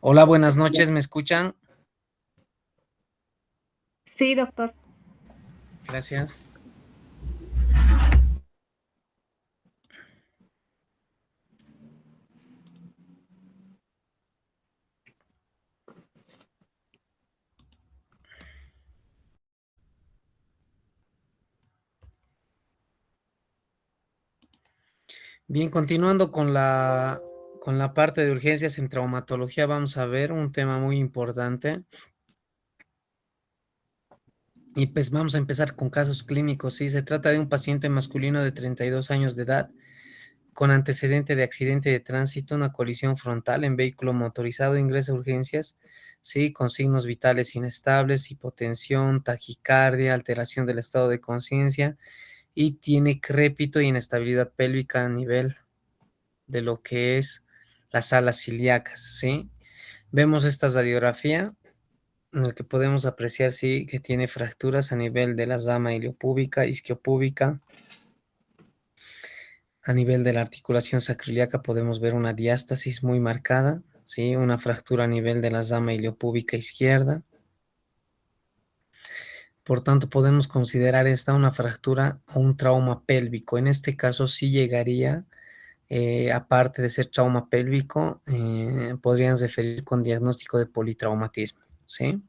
Hola, buenas noches, ¿me escuchan? Sí, doctor. Gracias. Bien, continuando con la parte de urgencias en traumatología, vamos a ver un tema muy importante y pues vamos a empezar con casos clínicos. Sí, se trata de un paciente masculino de 32 años de edad con antecedente de accidente de tránsito, una colisión frontal en vehículo motorizado, ingresa a urgencias, sí, con signos vitales inestables, hipotensión, taquicardia, alteración del estado de conciencia y tiene crépito y inestabilidad pélvica a nivel de lo que es las alas ilíacas, ¿sí? Vemos esta radiografía en la que podemos apreciar, sí, que tiene fracturas a nivel de la rama iliopúbica, isquiopúbica, a nivel de la articulación sacroiliaca podemos ver una diástasis muy marcada, ¿sí? Una fractura a nivel de la rama iliopúbica izquierda. Por tanto, podemos considerar esta una fractura o un trauma pélvico. En este caso sí llegaría aparte de ser trauma pélvico, podrían referir con diagnóstico de politraumatismo, ¿sí?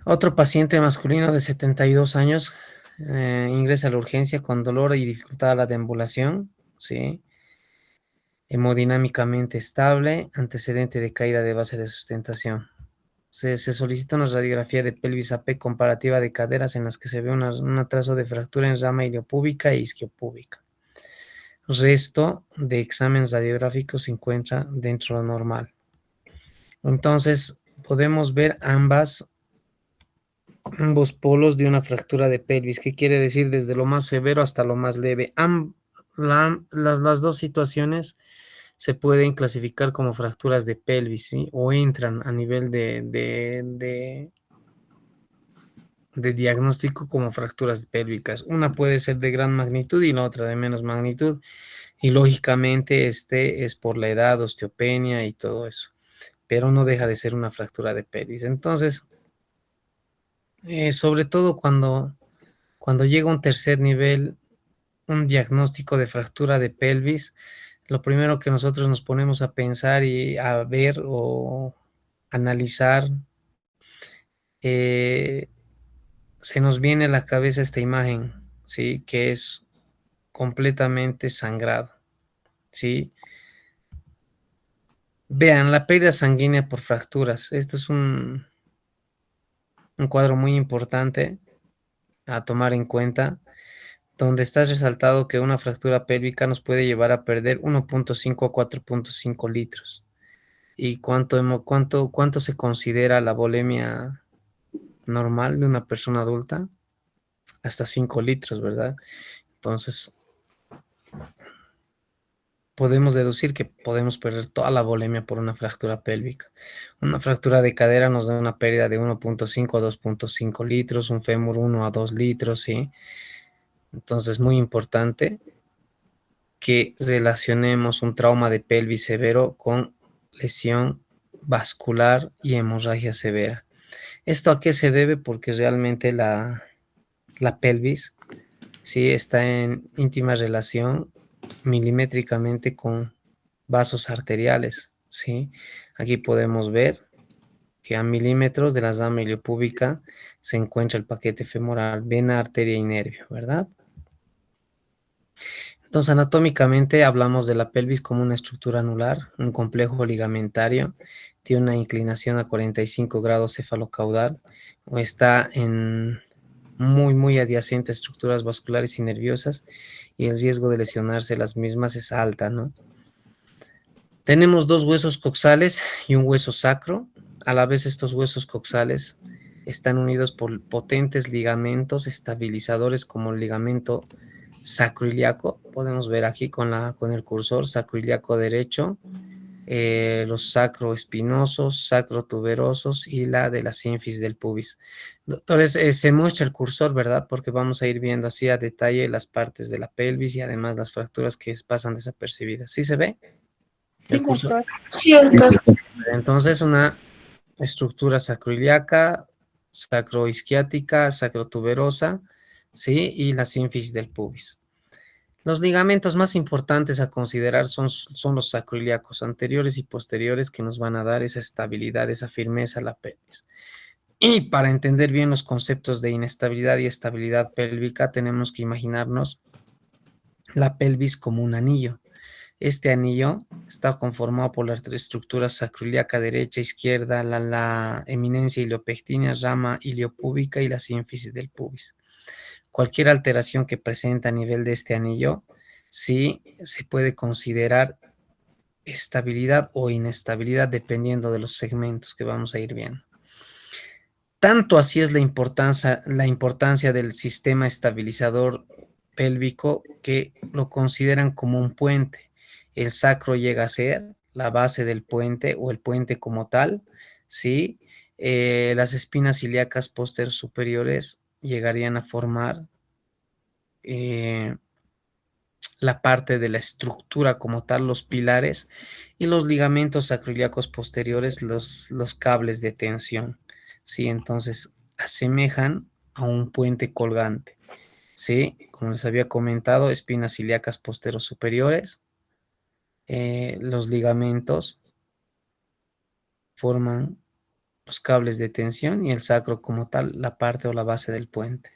Otro paciente masculino de 72 años ingresa a la urgencia con dolor y dificultad a la deambulación, ¿sí? Hemodinámicamente estable, antecedente de caída de base de sustentación. Se solicita una radiografía de pelvis AP comparativa de caderas en las que se ve un atraso de fractura en rama iliopúbica e isquiopúbica. Resto de exámenes radiográficos se encuentra dentro de lo normal. Entonces, podemos ver ambos polos de una fractura de pelvis. ¿Qué quiere decir? Desde lo más severo hasta lo más leve. Las dos situaciones se pueden clasificar como fracturas de pelvis, ¿sí? O entran a nivel de diagnóstico como fracturas pélvicas. Una puede ser de gran magnitud y la otra de menos magnitud. Y lógicamente este es por la edad, osteopenia y todo eso, pero no deja de ser una fractura de pelvis. Entonces, sobre todo cuando llega un tercer nivel, un diagnóstico de fractura de pelvis, lo primero que nosotros nos ponemos a pensar y a ver o analizar, eh, se nos viene a la cabeza esta imagen, ¿sí? Que es completamente sangrado, ¿sí? Vean, la pérdida sanguínea por fracturas. Esto es un cuadro muy importante a tomar en cuenta, donde está resaltado que una fractura pélvica nos puede llevar a perder 1.5 a 4.5 litros. ¿Y cuánto se considera la volemia normal de una persona adulta? Hasta 5 litros, ¿verdad? Entonces, podemos deducir que podemos perder toda la volemia por una fractura pélvica. Una fractura de cadera nos da una pérdida de 1.5 a 2.5 litros, un fémur 1 a 2 litros, ¿sí? Entonces, muy importante que relacionemos un trauma de pelvis severo con lesión vascular y hemorragia severa. ¿Esto a qué se debe? Porque realmente la pelvis sí está en íntima relación milimétricamente con vasos arteriales, ¿sí? Aquí podemos ver que a milímetros de la rama iliopúbica se encuentra el paquete femoral, vena, arteria y nervio, ¿verdad? Entonces, anatómicamente hablamos de la pelvis como una estructura anular, un complejo ligamentario, tiene una inclinación a 45 grados cefalocaudal, o está en muy adyacente a estructuras vasculares y nerviosas, y el riesgo de lesionarse las mismas es alta, ¿no? Tenemos dos huesos coxales y un hueso sacro. A la vez estos huesos coxales están unidos por potentes ligamentos estabilizadores como el ligamento sacroiliaco. Podemos ver aquí con el cursor sacroiliaco derecho, los sacroespinosos, sacrotuberosos y la de la sínfis del pubis. Doctores, se muestra el cursor, ¿verdad? Porque vamos a ir viendo así a detalle las partes de la pelvis y además las fracturas que pasan desapercibidas. ¿Sí se ve? El curso. Sí, doctor. Entonces, una estructura sacroiliaca, sacroisquiática, sacrotuberosa, ¿sí? Y la sínfisis del pubis. Los ligamentos más importantes a considerar son los sacroiliacos anteriores y posteriores, que nos van a dar esa estabilidad, esa firmeza a la pelvis. Y para entender bien los conceptos de inestabilidad y estabilidad pélvica, tenemos que imaginarnos la pelvis como un anillo. Este anillo está conformado por la estructura sacroiliaca derecha, izquierda, la eminencia iliopectina, rama iliopúbica y la sínfisis del pubis. Cualquier alteración que presente a nivel de este anillo, sí se puede considerar estabilidad o inestabilidad dependiendo de los segmentos que vamos a ir viendo. Tanto así es la importancia del sistema estabilizador pélvico que lo consideran como un puente. El sacro llega a ser la base del puente o el puente como tal, ¿sí? Las espinas ilíacas posteriores superiores llegarían a formar la parte de la estructura como tal, los pilares, y los ligamentos sacroiliacos posteriores, los cables de tensión, ¿sí? Entonces, asemejan a un puente colgante, ¿sí? Como les había comentado, espinas ilíacas posteriores superiores, los ligamentos forman los cables de tensión y el sacro como tal, la parte o la base del puente,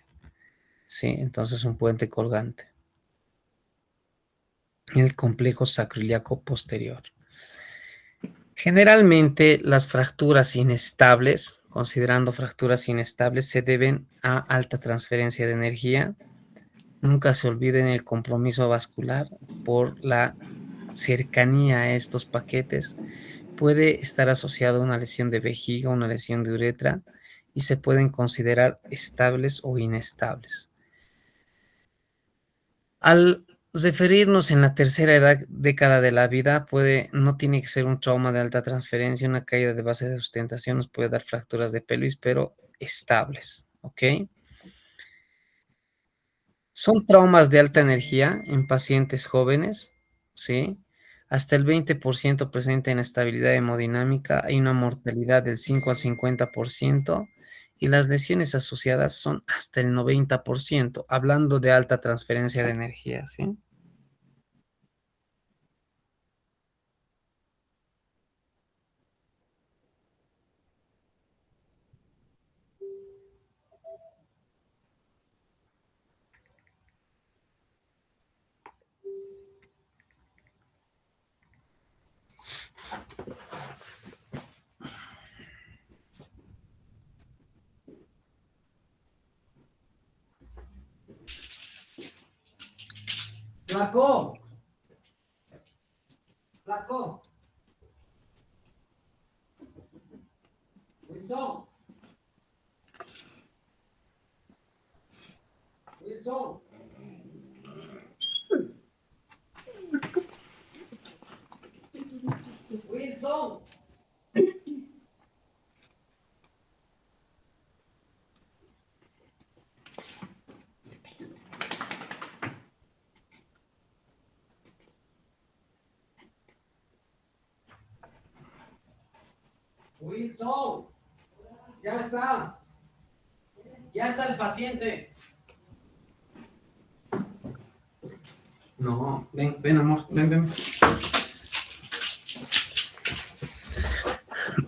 ¿sí? Entonces, un puente colgante. El complejo sacroiliaco posterior. Generalmente las fracturas inestables, considerando fracturas inestables, se deben a alta transferencia de energía. Nunca se olviden el compromiso vascular por la cercanía a estos paquetes. Puede estar asociado a una lesión de vejiga, una lesión de uretra, y se pueden considerar estables o inestables. Al referirnos en la tercera década de la vida, no tiene que ser un trauma de alta transferencia, una caída de base de sustentación nos puede dar fracturas de pelvis, pero estables, ¿ok? Son traumas de alta energía en pacientes jóvenes, ¿sí? Hasta el 20% presenta inestabilidad hemodinámica, hay una mortalidad del 5 al 50% y las lesiones asociadas son hasta el 90%, hablando de alta transferencia de energía, ¿sí? Flaco. Flaco. Wilson. Wilson. Wilson. Wilson. Ya está. Ya está el paciente. No, ven, amor, ven.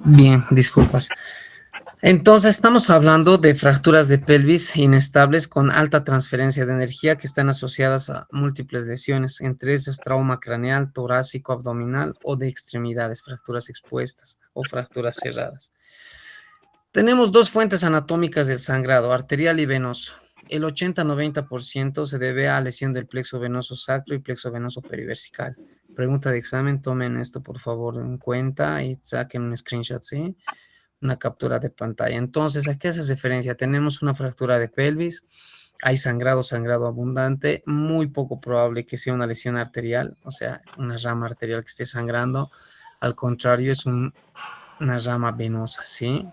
Bien, disculpas. Entonces, estamos hablando de fracturas de pelvis inestables con alta transferencia de energía que están asociadas a múltiples lesiones, entre esas trauma craneal, torácico, abdominal o de extremidades, fracturas expuestas o fracturas cerradas. Tenemos dos fuentes anatómicas del sangrado, arterial y venoso. El 80-90% se debe a lesión del plexo venoso sacro y plexo venoso periversical. Pregunta de examen, tomen esto por favor en cuenta y saquen un screenshot, ¿sí? Una captura de pantalla. Entonces, ¿a qué hace referencia? Tenemos una fractura de pelvis, hay sangrado abundante, muy poco probable que sea una lesión arterial, o sea, una rama arterial que esté sangrando. Al contrario, es una rama venosa, ¿sí?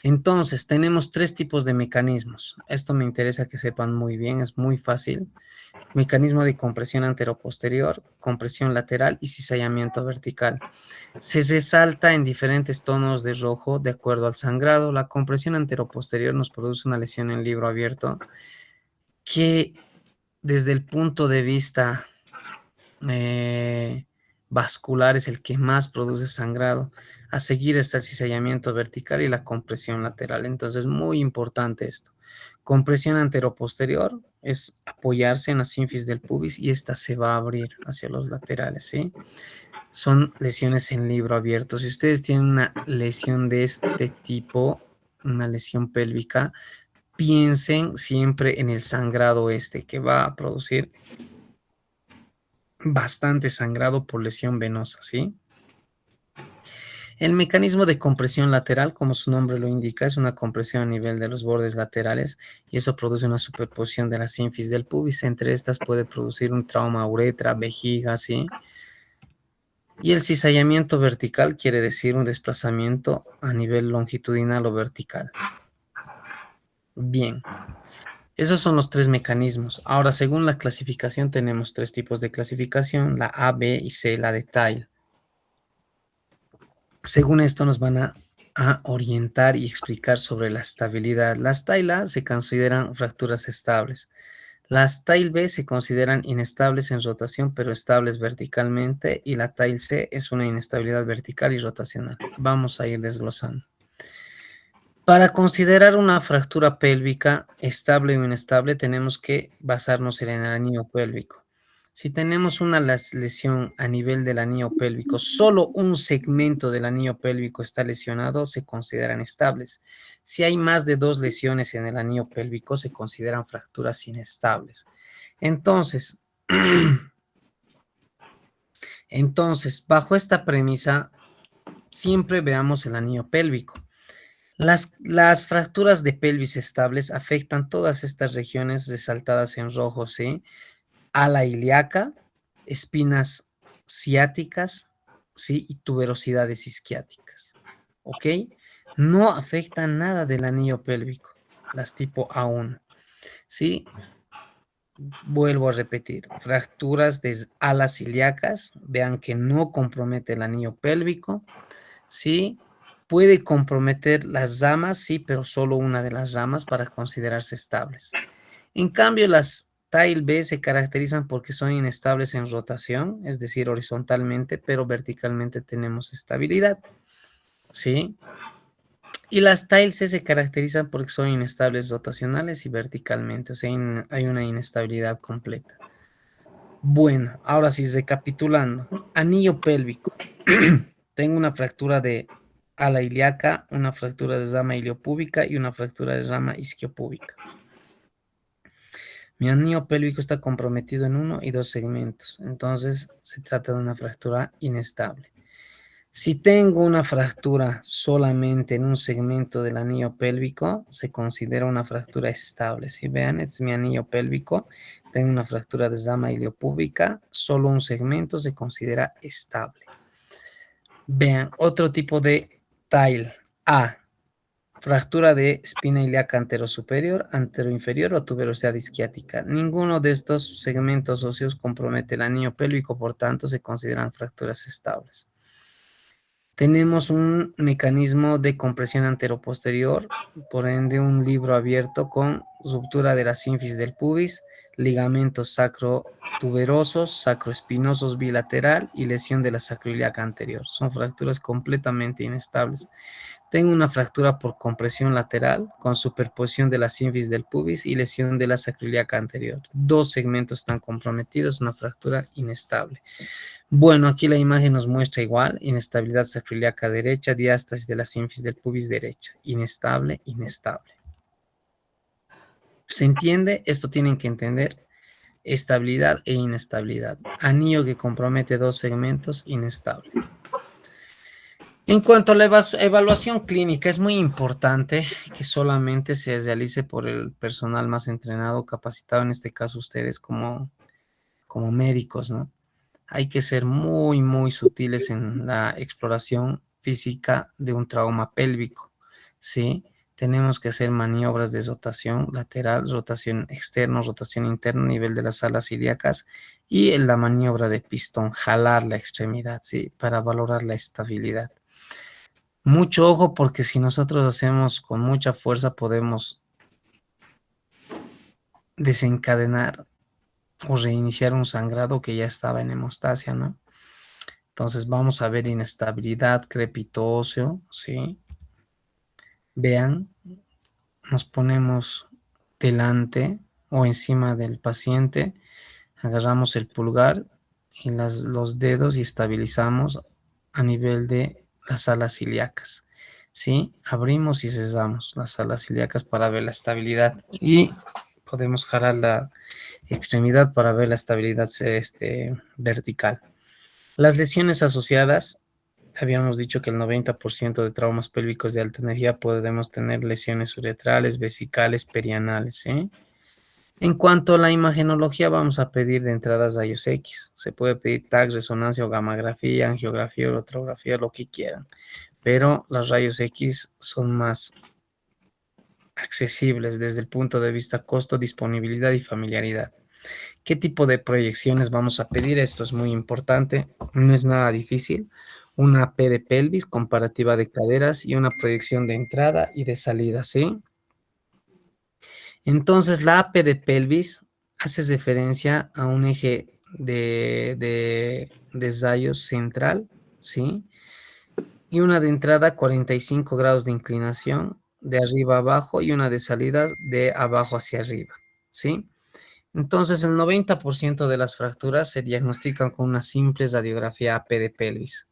Entonces, tenemos 3 tipos de mecanismos. Esto me interesa que sepan muy bien, es muy fácil. Mecanismo de compresión anteroposterior, compresión lateral y cizallamiento vertical. Se resalta en diferentes tonos de rojo de acuerdo al sangrado. La compresión anteroposterior nos produce una lesión en libro abierto que desde el punto de vista vascular es el que más produce sangrado. A seguir está el cizallamiento vertical y la compresión lateral. Entonces, muy importante esto. Compresión anteroposterior es apoyarse en la sínfisis del pubis y esta se va a abrir hacia los laterales, ¿sí? Son lesiones en libro abierto. Si ustedes tienen una lesión de este tipo, una lesión pélvica, piensen siempre en el sangrado que va a producir bastante sangrado por lesión venosa, ¿sí? El mecanismo de compresión lateral, como su nombre lo indica, es una compresión a nivel de los bordes laterales y eso produce una superposición de la sínfisis del pubis. Entre estas puede producir un trauma uretra, vejiga, ¿sí? Y el cizallamiento vertical quiere decir un desplazamiento a nivel longitudinal o vertical. Bien, esos son los 3 mecanismos. Ahora, según la clasificación, tenemos 3 tipos de clasificación, la A, B y C, la de Tile. Según esto nos van a orientar y explicar sobre la estabilidad. Las Tile A se consideran fracturas estables. Las Tile B se consideran inestables en rotación, pero estables verticalmente, y la Tile C es una inestabilidad vertical y rotacional. Vamos a ir desglosando. Para considerar una fractura pélvica estable o inestable, tenemos que basarnos en el anillo pélvico. Si tenemos una lesión a nivel del anillo pélvico, solo un segmento del anillo pélvico está lesionado, se consideran estables. Si hay más de 2 lesiones en el anillo pélvico, se consideran fracturas inestables. Entonces, bajo esta premisa, siempre veamos el anillo pélvico. Las fracturas de pelvis estables afectan todas estas regiones resaltadas en rojo, ¿sí? Ala ilíaca, espinas ciáticas, ¿sí? Y tuberosidades isquiáticas, ¿ok? No afectan nada del anillo pélvico, las tipo A1, ¿sí? Vuelvo a repetir, fracturas de alas ilíacas, vean que no compromete el anillo pélvico, ¿sí? Puede comprometer las ramas, sí, pero solo una de las ramas para considerarse estables. En cambio, las Tile B se caracterizan porque son inestables en rotación, es decir, horizontalmente, pero verticalmente tenemos estabilidad, ¿sí? Y las Tile C se caracterizan porque son inestables rotacionales y verticalmente, o sea, hay una inestabilidad completa. Bueno, ahora sí, recapitulando. Anillo pélvico. Tengo una fractura de ala ilíaca, una fractura de rama iliopúbica y una fractura de rama isquiopúbica. Mi anillo pélvico está comprometido en 1 y 2 segmentos, entonces se trata de una fractura inestable. Si tengo una fractura solamente en un segmento del anillo pélvico, se considera una fractura estable. Si vean, este es mi anillo pélvico, tengo una fractura de rama iliopúbica, solo un segmento se considera estable. Vean, otro tipo de Tile A, fractura de espina ilíaca anterosuperior, anteroinferior o tuberosidad isquiática. Ninguno de estos segmentos óseos compromete el anillo pélvico, por tanto se consideran fracturas estables. Tenemos un mecanismo de compresión anteroposterior, por ende un libro abierto con ruptura de la sínfisis del pubis, ligamentos sacrotuberosos, sacroespinosos bilateral y lesión de la sacroiliaca anterior. Son fracturas completamente inestables. Tengo una fractura por compresión lateral con superposición de la sínfisis del pubis y lesión de la sacroiliaca anterior. 2 segmentos están comprometidos, una fractura inestable. Bueno, aquí la imagen nos muestra igual, inestabilidad sacroiliaca derecha, diástasis de la sínfisis del pubis derecha, inestable, inestable. ¿Se entiende? Esto tienen que entender, estabilidad e inestabilidad. Anillo que compromete 2 segmentos, inestable. En cuanto a la evaluación clínica, es muy importante que solamente se realice por el personal más entrenado, capacitado, en este caso ustedes como médicos, ¿no? Hay que ser muy, muy sutiles en la exploración física de un trauma pélvico, ¿sí? tenemos que hacer maniobras de rotación lateral, rotación externa, rotación interna a nivel de las alas ilíacas y en la maniobra de pistón, jalar la extremidad, ¿sí? Para valorar la estabilidad. Mucho ojo porque si nosotros hacemos con mucha fuerza podemos desencadenar o reiniciar un sangrado que ya estaba en hemostasia, ¿no? Entonces vamos a ver inestabilidad, crepito óseo, ¿sí? Vean, nos ponemos delante o encima del paciente, agarramos el pulgar y los dedos y estabilizamos a nivel de las alas ilíacas, ¿sí? Abrimos y cerramos las alas ilíacas para ver la estabilidad y podemos jalar la extremidad para ver la estabilidad vertical. Las lesiones asociadas, habíamos dicho que el 90% de traumas pélvicos de alta energía podemos tener lesiones uretrales, vesicales, perianales, ¿sí? En cuanto a la imagenología, vamos a pedir de entrada rayos X. Se puede pedir TAC, resonancia o gamografía, angiografía, ultrografía, lo que quieran. Pero los rayos X son más accesibles desde el punto de vista costo, disponibilidad y familiaridad. ¿Qué tipo de proyecciones vamos a pedir? Esto es muy importante, no es nada difícil. Una P de pelvis, comparativa de caderas y una proyección de entrada y de salida, ¿sí? Entonces, la AP de pelvis hace referencia a un eje de rayos central, ¿sí? Y una de entrada 45 grados de inclinación, de arriba a abajo, y una de salida de abajo hacia arriba, ¿sí? Entonces, el 90% de las fracturas se diagnostican con una simple radiografía AP de pelvis.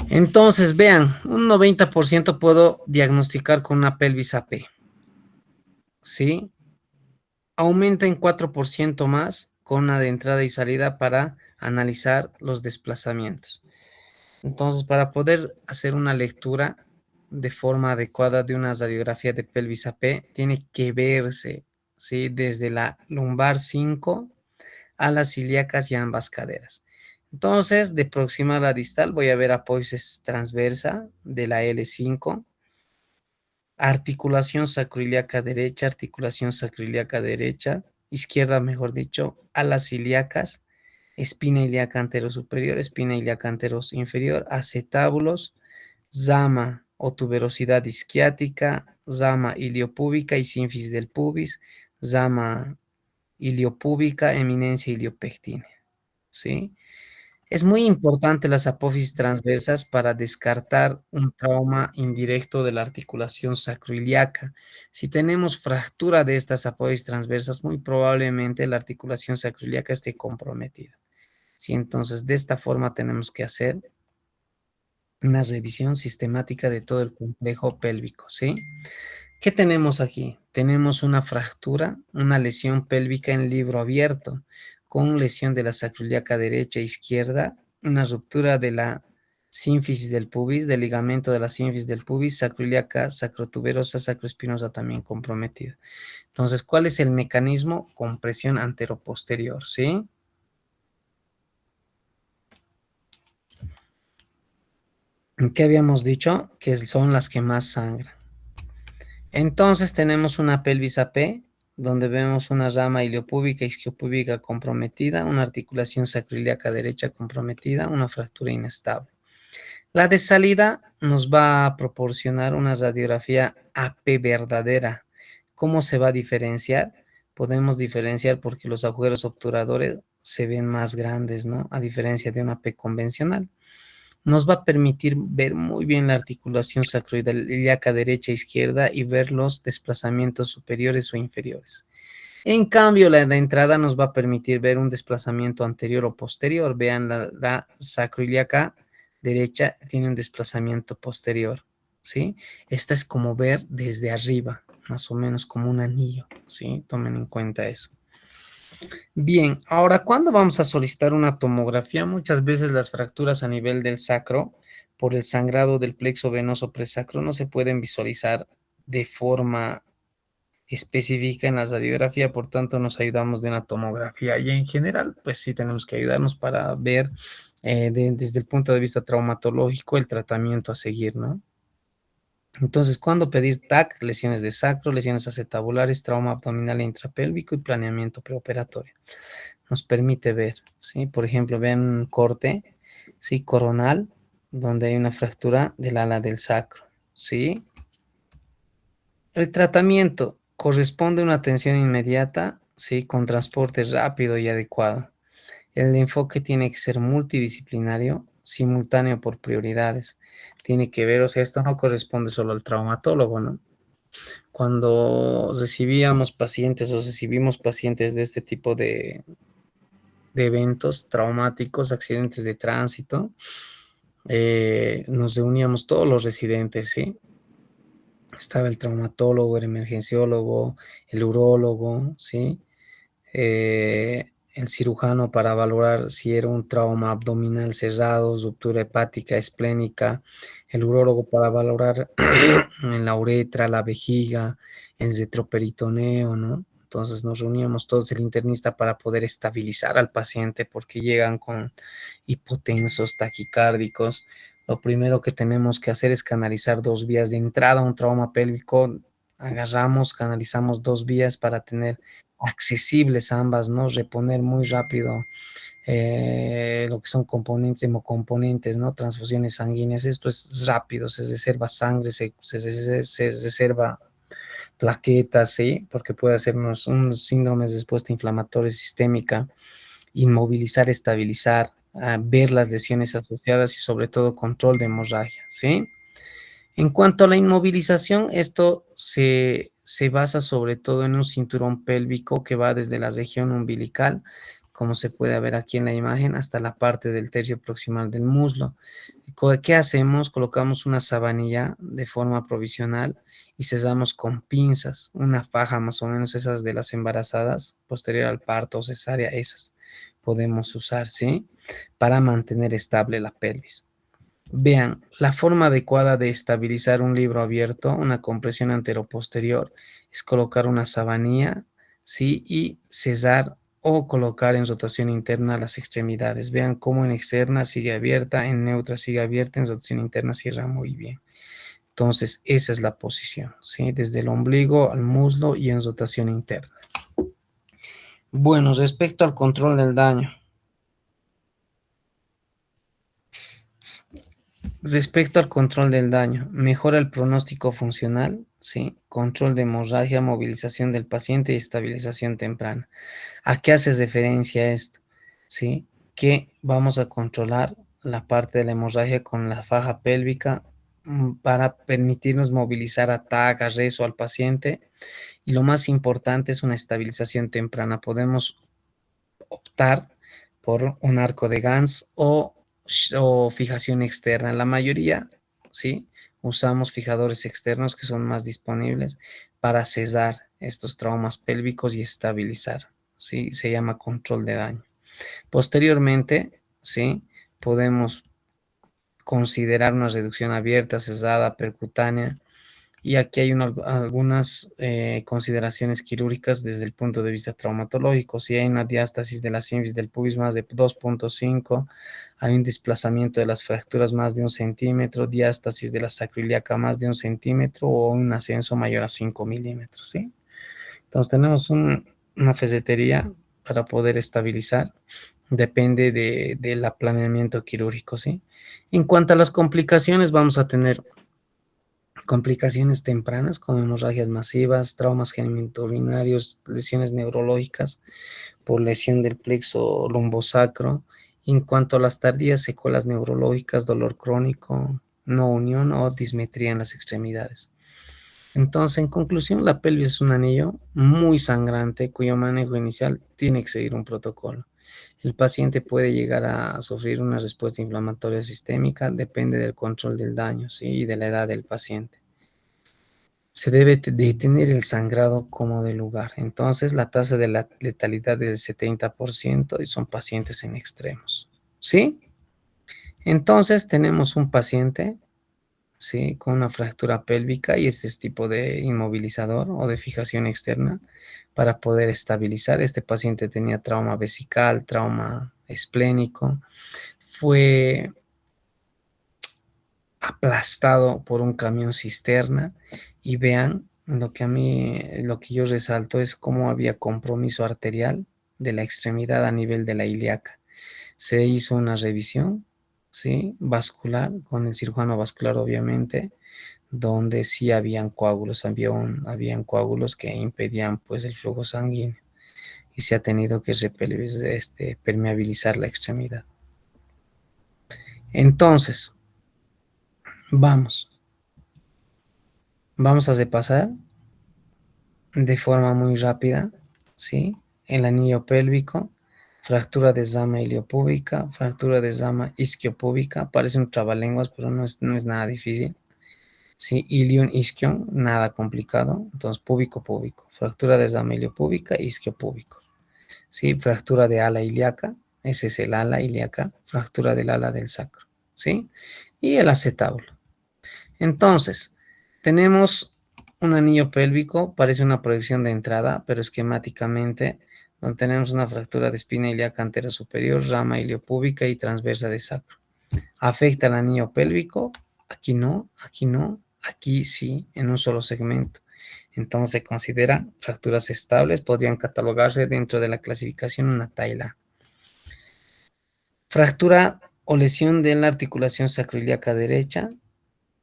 Entonces, vean, un 90% puedo diagnosticar con una pelvis AP, ¿sí? Aumenta en 4% más con una de entrada y salida para analizar los desplazamientos. Entonces, para poder hacer una lectura de forma adecuada de una radiografía de pelvis AP, tiene que verse, ¿sí? Desde la lumbar 5 a las ilíacas y ambas caderas. Entonces, de proximal a distal voy a ver apófisis transversa de la L5, articulación sacroiliaca derecha, articulación sacroiliaca derecha, izquierda, mejor dicho, alas ilíacas, espina ilíaca anterosuperior, espina ilíaca anteroinferior, acetábulos, zama o tuberosidad isquiática, zama iliopúbica y sínfisis del pubis, zama iliopúbica, eminencia iliopectínea, ¿sí? Es muy importante las apófisis transversas para descartar un trauma indirecto de la articulación sacroiliaca. Si tenemos fractura de estas apófisis transversas, muy probablemente la articulación sacroiliaca esté comprometida. Sí, entonces de esta forma tenemos que hacer una revisión sistemática de todo el complejo pélvico, ¿sí? ¿Qué tenemos aquí? Tenemos una fractura, una lesión pélvica en libro abierto, con lesión de la sacroiliaca derecha e izquierda, una ruptura de la sínfisis del pubis, del ligamento de la sínfisis del pubis, sacroiliaca, sacrotuberosa, sacroespinosa también comprometida. Entonces, ¿cuál es el mecanismo? Compresión anteroposterior, ¿sí? ¿Qué habíamos dicho? Que son las que más sangran. Entonces tenemos una pelvis AP, donde vemos una rama iliopúbica, isquiopúbica comprometida, una articulación sacroiliaca derecha comprometida, una fractura inestable. La de salida nos va a proporcionar una radiografía AP verdadera. ¿Cómo se va a diferenciar? Podemos diferenciar porque los agujeros obturadores se ven más grandes, ¿no? A diferencia de una AP convencional. Nos va a permitir ver muy bien la articulación sacroiliaca derecha e izquierda y ver los desplazamientos superiores o inferiores. En cambio, la de entrada nos va a permitir ver un desplazamiento anterior o posterior. Vean la sacroiliaca derecha tiene un desplazamiento posterior, ¿sí? Esta es como ver desde arriba, más o menos como un anillo, ¿sí? Tomen en cuenta eso. Bien, ahora, ¿cuándo vamos a solicitar una tomografía? Muchas veces las fracturas a nivel del sacro, por el sangrado del plexo venoso presacro, no se pueden visualizar de forma específica en la radiografía, por tanto nos ayudamos de una tomografía y en general, pues sí tenemos que ayudarnos para ver desde el punto de vista traumatológico el tratamiento a seguir, ¿no? Entonces, ¿cuándo pedir TAC? Lesiones de sacro, lesiones acetabulares, trauma abdominal e intrapélvico y planeamiento preoperatorio. Nos permite ver, ¿sí? Por ejemplo, vean un corte, ¿sí? Coronal, donde hay una fractura del ala del sacro, ¿sí? El tratamiento corresponde a una atención inmediata, ¿sí? Con transporte rápido y adecuado. El enfoque tiene que ser multidisciplinario, simultáneo por prioridades. Tiene que ver, o sea, esto no corresponde solo al traumatólogo, ¿no? Cuando recibíamos pacientes o recibimos pacientes de este tipo de eventos traumáticos, accidentes de tránsito, nos reuníamos todos los residentes, ¿sí? Estaba el traumatólogo, el emergenciólogo, el urólogo, ¿sí? El cirujano para valorar si era un trauma abdominal cerrado, ruptura hepática esplénica, el urólogo para valorar en la uretra, la vejiga, el retroperitoneo, ¿no? Entonces nos reuníamos todos, el internista para poder estabilizar al paciente porque llegan con hipotensos, taquicárdicos. Lo primero que tenemos que hacer es canalizar dos vías de entrada a un trauma pélvico. Agarramos, canalizamos dos vías para tener accesibles ambas, ¿no? Reponer muy rápido lo que son componentes, hemocomponentes, ¿no? Transfusiones sanguíneas. Esto es rápido, se reserva sangre, se reserva plaquetas, ¿sí? Porque puede hacernos un síndrome de respuesta inflamatoria sistémica, inmovilizar, estabilizar, ver las lesiones asociadas y sobre todo control de hemorragia, ¿sí? En cuanto a la inmovilización, esto se basa sobre todo en un cinturón pélvico que va desde la región umbilical, como se puede ver aquí en la imagen, hasta la parte del tercio proximal del muslo. ¿Qué hacemos? Colocamos una sabanilla de forma provisional y cerramos con pinzas, una faja más o menos esas de las embarazadas, posterior al parto o cesárea, esas podemos usar, ¿sí? Para mantener estable la pelvis. Vean, la forma adecuada de estabilizar un libro abierto, una compresión anteroposterior, es colocar una sabanilla, ¿sí? Y cesar o colocar en rotación interna las extremidades. Vean cómo en externa sigue abierta, en neutra sigue abierta, en rotación interna cierra muy bien. Entonces, esa es la posición, ¿sí? Desde el ombligo al muslo y en rotación interna. Bueno, respecto al control del daño. Respecto al control del daño, mejora el pronóstico funcional, ¿sí? Control de hemorragia, movilización del paciente y estabilización temprana. ¿A qué hace referencia esto? ¿Sí? Que vamos a controlar la parte de la hemorragia con la faja pélvica para permitirnos movilizar a TAC, a rezo al paciente. Y lo más importante es una estabilización temprana. Podemos optar por un arco de Gans o fijación externa. La mayoría, ¿sí? Usamos fijadores externos que son más disponibles para cesar estos traumas pélvicos y estabilizar, ¿sí? Se llama control de daño. Posteriormente, ¿sí? Podemos considerar una reducción abierta, cesada, percutánea, y aquí hay algunas consideraciones quirúrgicas desde el punto de vista traumatológico. Si hay una diástasis de la sínfisis del pubis más de 2.5, hay un desplazamiento de las fracturas más de 1 centímetro, diástasis de la sacroiliaca más de 1 centímetro o un ascenso mayor a 5 milímetros, ¿sí? Entonces tenemos una fesetería para poder estabilizar. Depende del planeamiento quirúrgico, ¿sí? En cuanto a las complicaciones, vamos a tener complicaciones tempranas como hemorragias masivas, traumas genitourinarios, lesiones neurológicas por lesión del plexo lumbosacro. En cuanto a las tardías, secuelas neurológicas, dolor crónico, no unión o dismetría en las extremidades. Entonces, en conclusión, la pelvis es un anillo muy sangrante cuyo manejo inicial tiene que seguir un protocolo. El paciente puede llegar a sufrir una respuesta inflamatoria sistémica, depende del control del daño, ¿sí? Y de la edad del paciente. Se debe detener el sangrado como de lugar. Entonces, la tasa de la letalidad es del 70% y son pacientes en extremos, ¿sí? Entonces, tenemos un paciente, ¿sí? Con una fractura pélvica y este es tipo de inmovilizador o de fijación externa para poder estabilizar. Este paciente tenía trauma vesical, trauma esplénico, fue aplastado por un camión cisterna y vean lo que yo resalto es cómo había compromiso arterial de la extremidad a nivel de la ilíaca. Se hizo una revisión, ¿sí? Vascular, con el cirujano vascular obviamente, donde sí habían coágulos, habían coágulos que impedían pues el flujo sanguíneo y se ha tenido que permeabilizar la extremidad. Entonces, vamos a repasar de forma muy rápida, ¿sí? El anillo pélvico, fractura de zama iliopúbica, fractura de zama isquiopúbica, parece un trabalenguas, pero no es nada difícil. Sí, ilion isquion, nada complicado. Entonces, púbico, fractura de zama iliopúbica, isquiopúbico. Sí, fractura de ala ilíaca, ese es el ala ilíaca, fractura del ala del sacro, ¿sí? Y el acetábulo. Entonces, tenemos un anillo pélvico, parece una proyección de entrada, pero esquemáticamente, donde tenemos una fractura de espina ilíaca antera superior, rama iliopúbica y transversa de sacro. ¿Afecta al anillo pélvico? Aquí no, aquí sí, en un solo segmento. Entonces se consideran fracturas estables, podrían catalogarse dentro de la clasificación una taila. Fractura o lesión de la articulación sacroiliaca derecha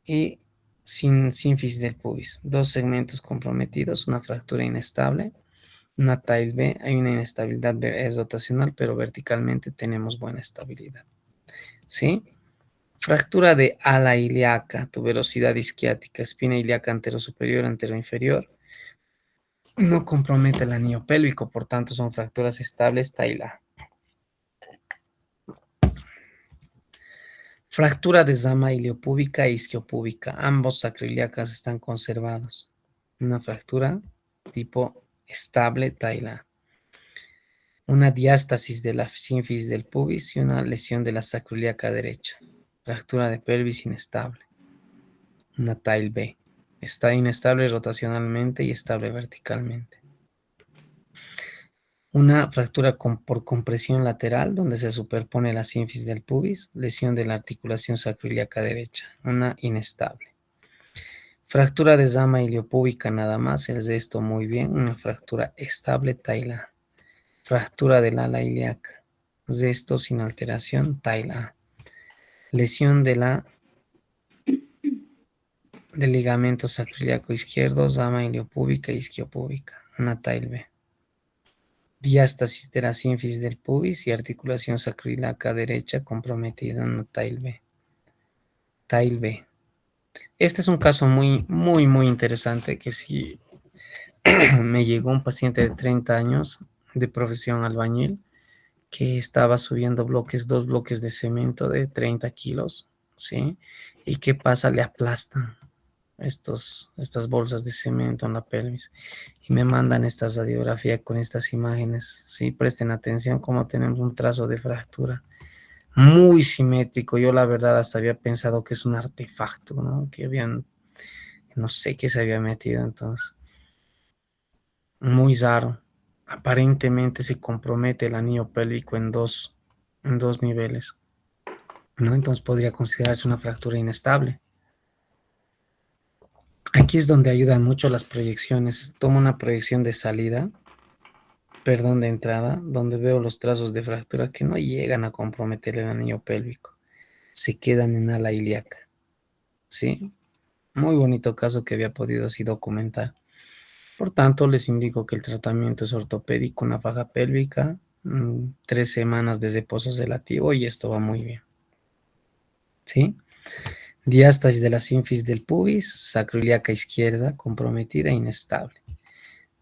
y sin sínfisis del pubis. Dos segmentos comprometidos, una fractura inestable, una TAIL B, hay una inestabilidad es rotacional, pero verticalmente tenemos buena estabilidad. ¿Sí? Fractura de ala ilíaca, tuberosidad isquiática, espina ilíaca anterosuperior, anteroinferior. No compromete el anillo pélvico, por tanto son fracturas estables TAIL A. Fractura de zama iliopúbica e isquiopúbica. Ambos sacroiliacas están conservados. Una fractura tipo estable TAIL A. Una diástasis de la sínfisis del pubis y una lesión de la sacroiliaca derecha. Fractura de pelvis inestable. Una TAIL B. Está inestable rotacionalmente y estable verticalmente. Una fractura por compresión lateral donde se superpone la sínfisis del pubis, lesión de la articulación sacroiliaca derecha, una inestable. Fractura de zama iliopúbica nada más, el resto muy bien, una fractura estable TAIL A. Fractura del ala ilíaca, resto sin alteración TAIL A. Lesión del ligamento sacroiliaco izquierdo, zama iliopúbica e isquiopúbica, una TAIL B. Diástasis de la sínfisis del pubis y articulación sacroiliaca derecha comprometida, una TAIL B. TAIL B. Este es un caso muy interesante que sí me llegó un paciente de 30 años de profesión albañil que estaba subiendo dos bloques de cemento de 30 kilos, ¿sí? ¿Y qué pasa? Le aplastan estas bolsas de cemento en la pelvis y me mandan esta radiografía con estas imágenes, ¿sí? Presten atención cómo tenemos un trazo de fractura muy simétrico. Yo la verdad hasta había pensado que es un artefacto, ¿no? No sé qué se había metido entonces. Muy raro. Aparentemente se compromete el anillo pélvico en dos niveles, ¿no? Entonces podría considerarse una fractura inestable. Aquí es donde ayudan mucho las proyecciones. Tomo una proyección de salida, de entrada, donde veo los trazos de fractura que no llegan a comprometer el anillo pélvico. Se quedan en ala ilíaca, ¿sí? Muy bonito caso que había podido así documentar. Por tanto, les indico que el tratamiento es ortopédico, una faja pélvica, 3 semanas de reposo relativo y esto va muy bien. ¿Sí? Diástasis de la sínfisis del pubis, sacroiliaca izquierda comprometida e inestable.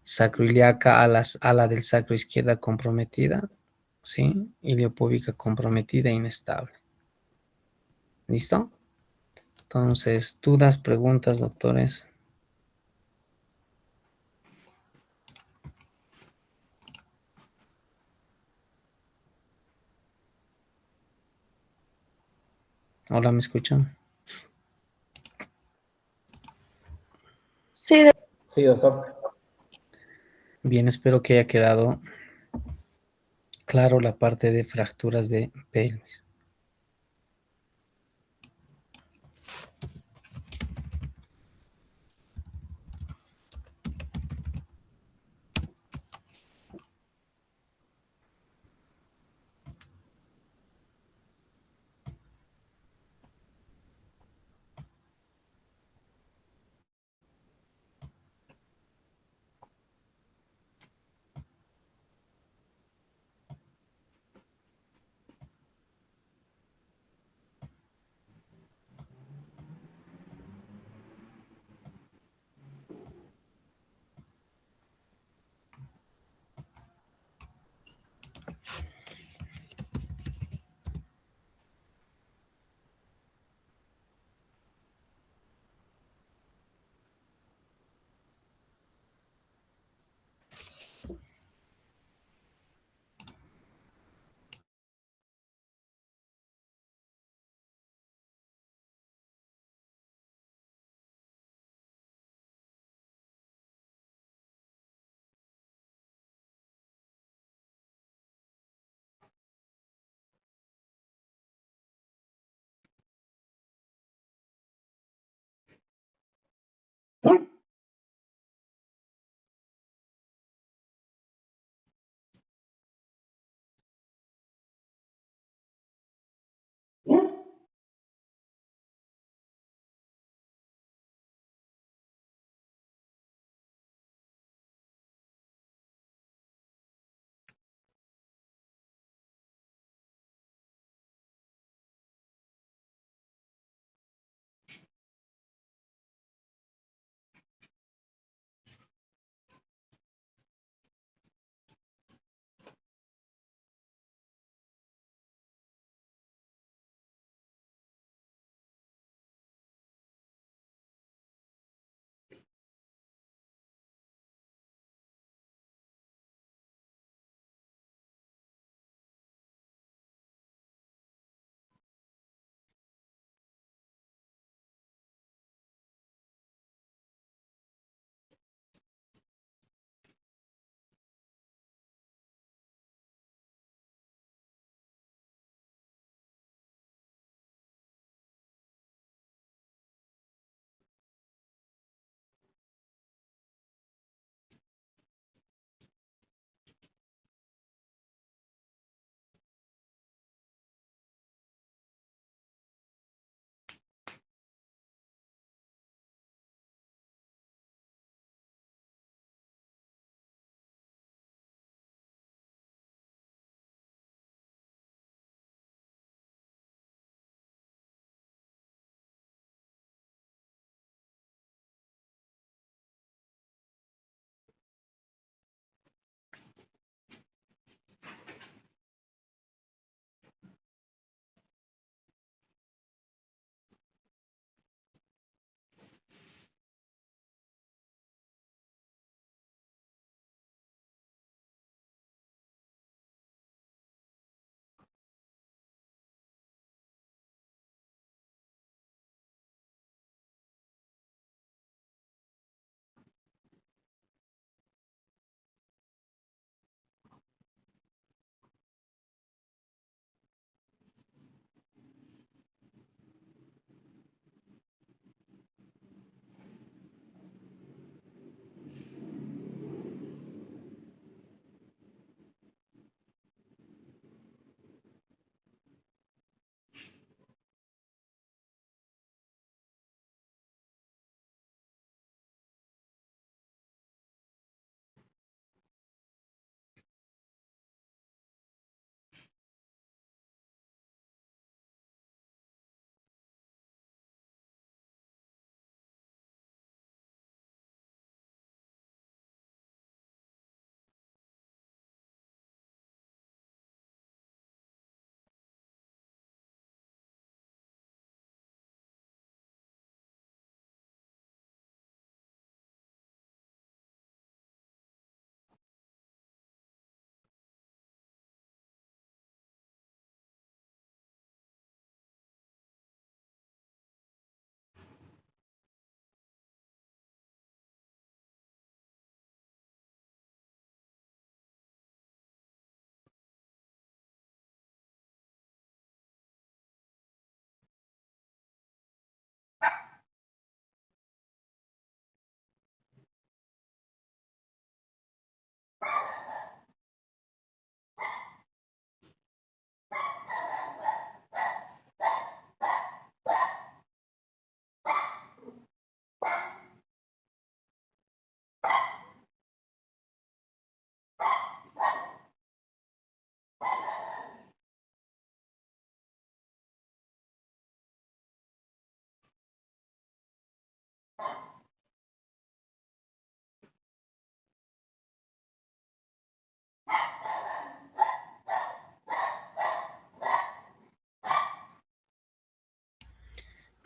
Sacroiliaca ala del sacro izquierda comprometida, ¿sí? Iliopúbica comprometida e inestable. ¿Listo? Entonces, dudas, preguntas, doctores. Hola, ¿me escuchan? Sí, Sí, doctor. Bien, espero que haya quedado claro la parte de fracturas de pelvis.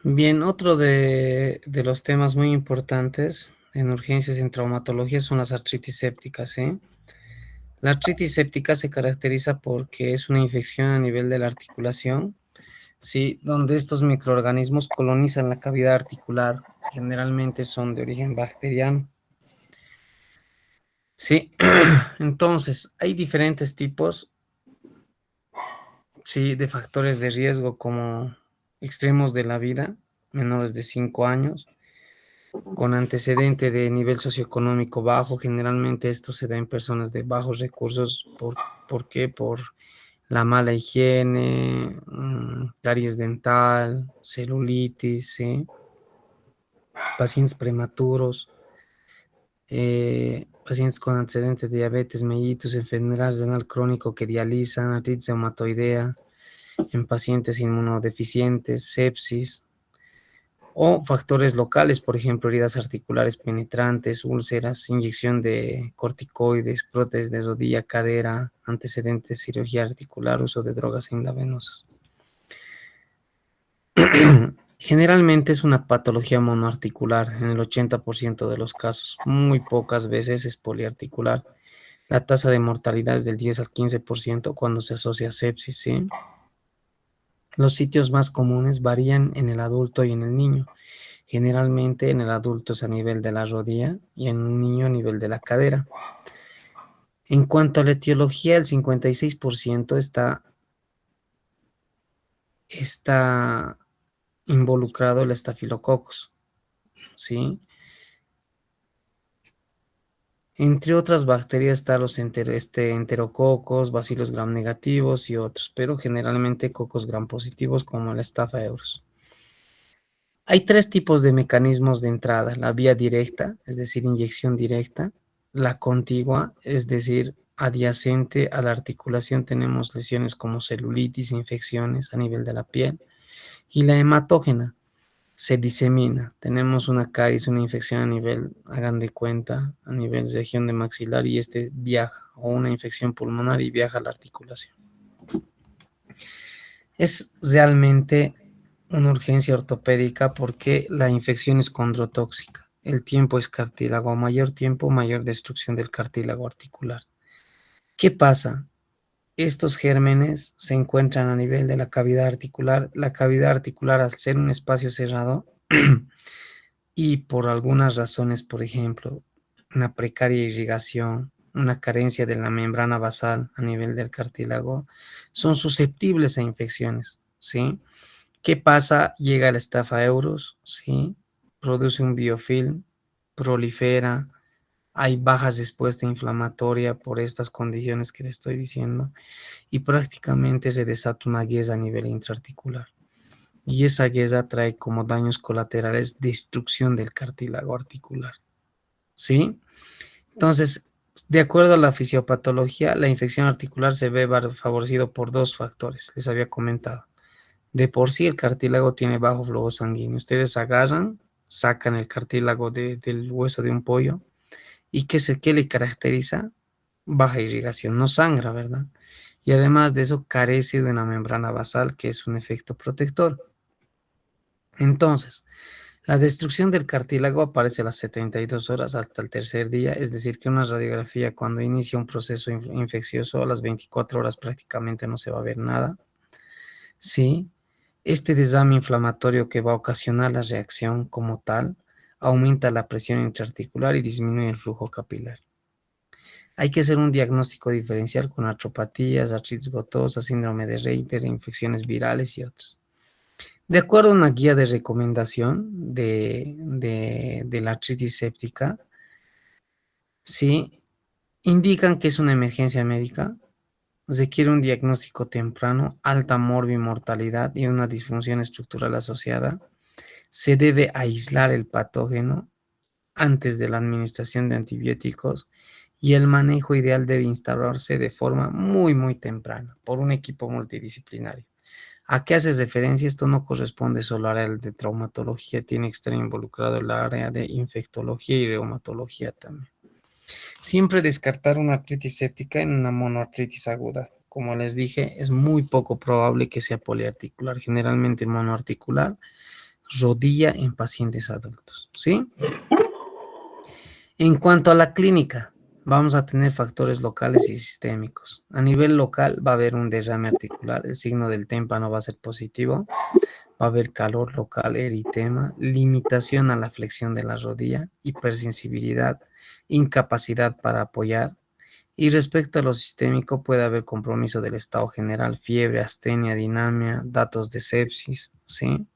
Bien, otro de los temas muy importantes en urgencias en traumatología son las artritis sépticas, ¿sí? La artritis séptica se caracteriza porque es una infección a nivel de la articulación, ¿sí? Donde estos microorganismos colonizan la cavidad articular, generalmente son de origen bacteriano, ¿sí? Entonces, hay diferentes tipos, ¿sí? De factores de riesgo como extremos de la vida, menores de 5 años, con antecedente de nivel socioeconómico bajo. Generalmente esto se da en personas de bajos recursos. ¿Por qué? Por la mala higiene, caries dental, celulitis, ¿sí? Pacientes prematuros, pacientes con antecedentes de diabetes mellitus, enfermedades renal crónico que dializan, artritis reumatoidea, en pacientes inmunodeficientes, sepsis, o factores locales, por ejemplo, heridas articulares penetrantes, úlceras, inyección de corticoides, prótesis de rodilla, cadera, antecedentes de cirugía articular, uso de drogas intravenosas. Generalmente es una patología monoarticular en el 80% de los casos, muy pocas veces es poliarticular. La tasa de mortalidad es del 10 al 15% cuando se asocia a sepsis, ¿sí? Los sitios más comunes varían en el adulto y en el niño. Generalmente en el adulto es a nivel de la rodilla y en un niño a nivel de la cadera. En cuanto a la etiología, el 56% está involucrado el estafilococos, ¿sí? Entre otras bacterias están los enterococos, bacilos gram negativos y otros, pero generalmente cocos gram positivos como la Staph aureus. Hay tres tipos de mecanismos de entrada: la vía directa, es decir, inyección directa; la contigua, es decir, adyacente a la articulación tenemos lesiones como celulitis, infecciones a nivel de la piel; y la hematógena, se disemina. Tenemos una caries, una infección a nivel, hagan de cuenta, a nivel de región de maxilar, y viaja, o una infección pulmonar y viaja a la articulación. Es realmente una urgencia ortopédica porque la infección es condrotóxica. El tiempo es cartílago. A mayor tiempo, mayor destrucción del cartílago articular. ¿Qué pasa? Estos gérmenes se encuentran a nivel de la cavidad articular. La cavidad articular, al ser un espacio cerrado, y por algunas razones, por ejemplo, una precaria irrigación, una carencia de la membrana basal a nivel del cartílago, son susceptibles a infecciones, ¿sí? ¿Qué pasa? Llega la estafa euros, ¿sí? Produce un biofilm, prolifera, hay bajas respuesta inflamatoria por estas condiciones que le estoy diciendo, y prácticamente se desata una guisa a nivel intraarticular. Y esa guisa trae como daños colaterales destrucción del cartílago articular, ¿sí? Entonces, de acuerdo a la fisiopatología, la infección articular se ve favorecido por dos factores, les había comentado. De por sí el cartílago tiene bajo flujo sanguíneo. Ustedes agarran, sacan el cartílago del hueso de un pollo, y ¿qué le caracteriza? Baja irrigación, no sangra, ¿verdad? Y además de eso carece de una membrana basal, que es un efecto protector. Entonces, la destrucción del cartílago aparece a las 72 horas hasta el tercer día, es decir, que una radiografía cuando inicia un proceso infeccioso a las 24 horas prácticamente no se va a ver nada. Sí, este desame inflamatorio que va a ocasionar la reacción como tal aumenta la presión intraarticular y disminuye el flujo capilar. Hay que hacer un diagnóstico diferencial con artropatías, artritis gotosa, síndrome de Reiter, infecciones virales y otros. De acuerdo a una guía de recomendación de la artritis séptica, sí, indican que es una emergencia médica, requiere un diagnóstico temprano, alta mortalidad y una disfunción estructural asociada. Se debe aislar el patógeno antes de la administración de antibióticos, y el manejo ideal debe instaurarse de forma muy temprana por un equipo multidisciplinario. ¿A qué haces referencia? Esto no corresponde solo al área de traumatología, tiene que estar involucrado el área de infectología y reumatología también. Siempre descartar una artritis séptica en una monoartritis aguda. Como les dije, es muy poco probable que sea poliarticular. Generalmente en monoarticular rodilla en pacientes adultos, ¿sí? En cuanto a la clínica, vamos a tener factores locales y sistémicos. A nivel local va a haber un derrame articular, el signo del témpano va a ser positivo, va a haber calor local, eritema, limitación a la flexión de la rodilla, hipersensibilidad, incapacidad para apoyar. Y respecto a lo sistémico, puede haber compromiso del estado general, fiebre, astenia, dinamia, datos de sepsis, ¿sí?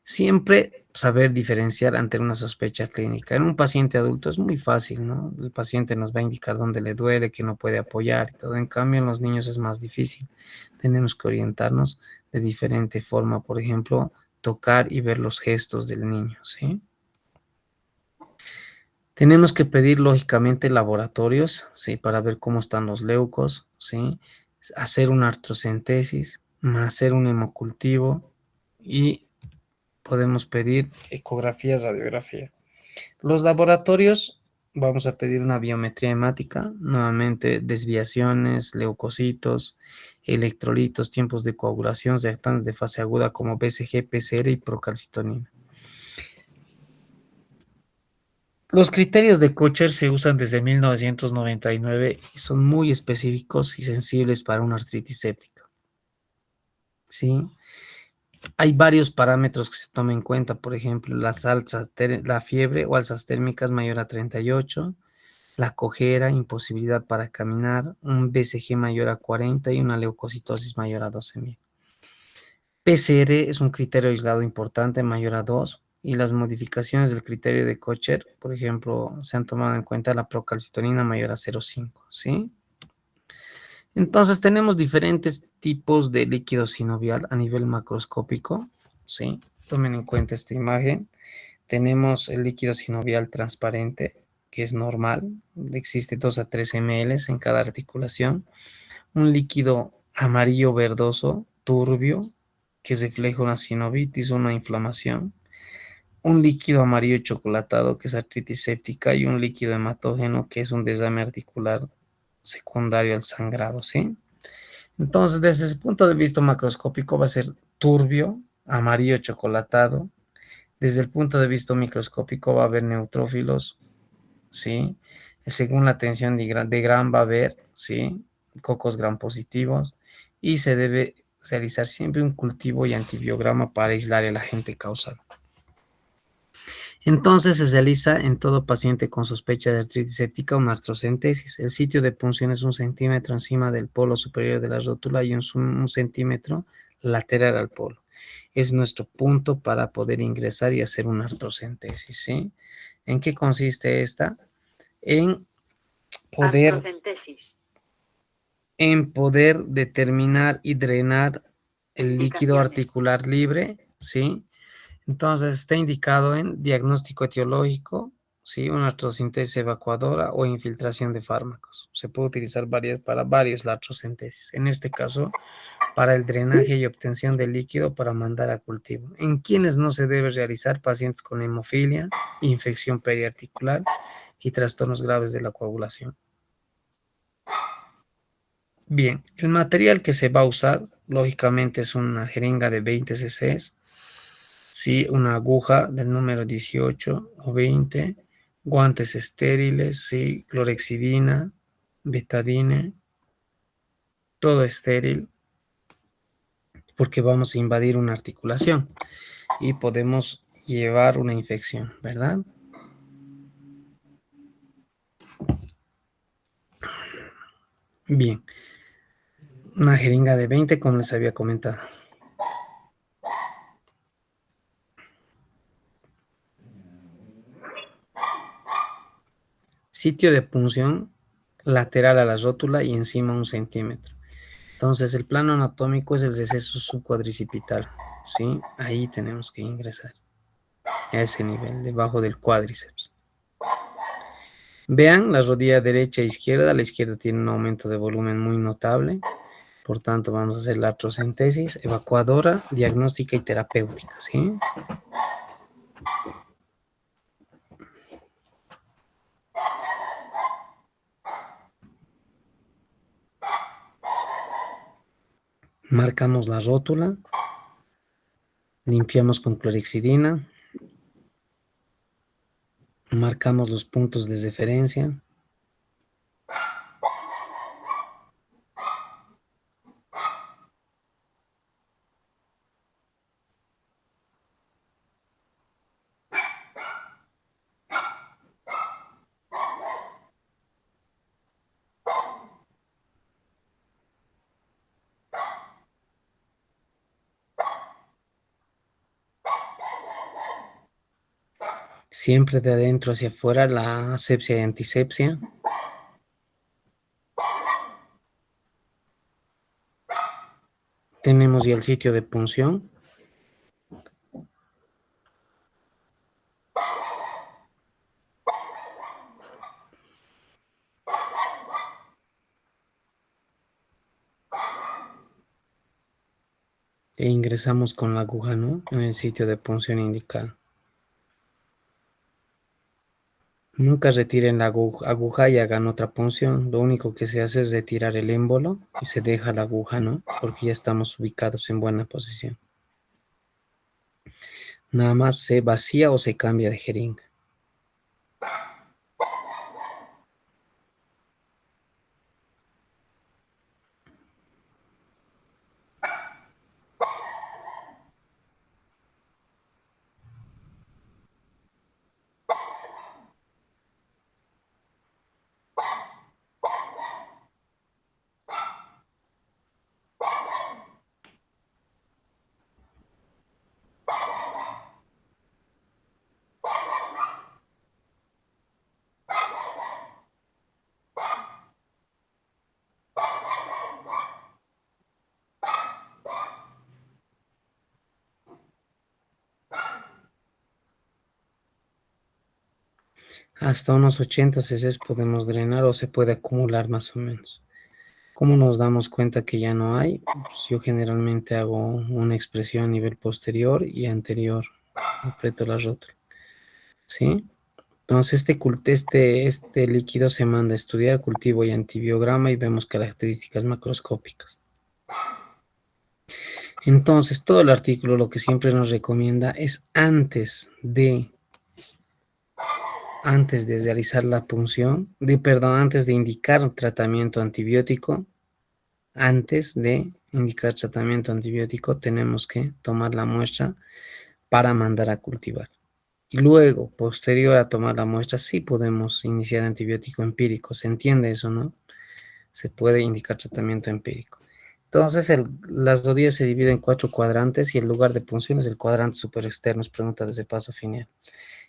Siempre saber diferenciar ante una sospecha clínica. En un paciente adulto es muy fácil, ¿no? El paciente nos va a indicar dónde le duele, que no puede apoyar y todo. En cambio, en los niños es más difícil. Tenemos que orientarnos de diferente forma. Por ejemplo, tocar y ver los gestos del niño, ¿sí? Tenemos que pedir, lógicamente, laboratorios, ¿sí? Para ver cómo están los leucos, ¿sí? Hacer una artrocentesis, hacer un hemocultivo y podemos pedir ecografía, radiografía. Los laboratorios, vamos a pedir una biometría hemática, nuevamente desviaciones, leucocitos, electrolitos, tiempos de coagulación, reactantes de fase aguda como BCG, PCR y procalcitonina. Los criterios de Kocher se usan desde 1999 y son muy específicos y sensibles para una artritis séptica. ¿Sí? Hay varios parámetros que se toman en cuenta, por ejemplo, la fiebre o alzas térmicas mayor a 38, la cojera, imposibilidad para caminar, un BCG mayor a 40 y una leucocitosis mayor a 12.000. PCR es un criterio aislado importante mayor a 2 y las modificaciones del criterio de Kocher, por ejemplo, se han tomado en cuenta la procalcitonina mayor a 0,5, ¿sí? Entonces tenemos diferentes tipos de líquido sinovial a nivel macroscópico, ¿sí? Tomen en cuenta esta imagen. Tenemos el líquido sinovial transparente, que es normal, existe 2 a 3 ml en cada articulación. Un líquido amarillo verdoso, turbio, que refleja una sinovitis, una inflamación. Un líquido amarillo chocolatado, que es artritis séptica, y un líquido hematógeno, que es un desame articular secundario al sangrado, ¿sí? Entonces, desde ese punto de vista macroscópico va a ser turbio, amarillo chocolatado. Desde el punto de vista microscópico va a haber neutrófilos, ¿sí? Según la tensión de Gram va a haber, ¿sí? Cocos gram positivos y se debe realizar siempre un cultivo y antibiograma para aislar el agente causal. Entonces se realiza en todo paciente con sospecha de artritis séptica una artrocentesis. El sitio de punción es 1 centímetro encima del polo superior de la rótula y 1 centímetro lateral al polo. Es nuestro punto para poder ingresar y hacer una artrocentesis, ¿sí? ¿En qué consiste esta? En poder, en poder determinar y drenar el líquido articular libre, ¿sí? Entonces está indicado en diagnóstico etiológico, ¿sí? Una artrocentesis evacuadora o infiltración de fármacos. Se puede utilizar para varios la artrocentesis. En este caso, para el drenaje y obtención de líquido para mandar a cultivo. En quienes no se debe realizar, pacientes con hemofilia, infección periarticular y trastornos graves de la coagulación. Bien, el material que se va a usar, lógicamente, es una jeringa de 20 cc, ¿sí? Una aguja del número 18 o 20, guantes estériles, ¿sí? Clorexidina, betadine, todo estéril, porque vamos a invadir una articulación y podemos llevar una infección, ¿verdad? Bien, una jeringa de 20, como les había comentado. Sitio de punción lateral a la rótula y encima 1 centímetro. Entonces, el plano anatómico es el receso subcuadricipital, ¿sí? Ahí tenemos que ingresar, a ese nivel, debajo del cuádriceps. Vean la rodilla derecha e izquierda. La izquierda tiene un aumento de volumen muy notable. Por tanto, vamos a hacer la artrocentesis evacuadora, diagnóstica y terapéutica, ¿sí? Marcamos la rótula. Limpiamos con clorexidina, marcamos los puntos de referencia. Siempre de adentro hacia afuera, la asepsia y antisepsia. Tenemos ya el sitio de punción. E ingresamos con la aguja, ¿no? En el sitio de punción indicado. Nunca retiren la aguja y hagan otra punción. Lo único que se hace es retirar el émbolo y se deja la aguja, ¿no? Porque ya estamos ubicados en buena posición. Nada más se vacía o se cambia de jeringa. Hasta unos 80 cc podemos drenar o se puede acumular más o menos. ¿Cómo nos damos cuenta que ya no hay? Pues yo generalmente hago una expresión a nivel posterior y anterior. Aprieto la rótula. ¿Sí? Entonces este líquido se manda a estudiar cultivo y antibiograma y vemos características macroscópicas. Entonces todo el artículo lo que siempre nos recomienda es antes de realizar la punción, antes de indicar tratamiento antibiótico, tenemos que tomar la muestra para mandar a cultivar. Y luego, posterior a tomar la muestra, sí podemos iniciar antibiótico empírico. ¿Se entiende eso, no? Se puede indicar tratamiento empírico. Entonces, las rodillas se dividen en 4 cuadrantes y el lugar de punción es el cuadrante superexterno, es pregunta desde paso final.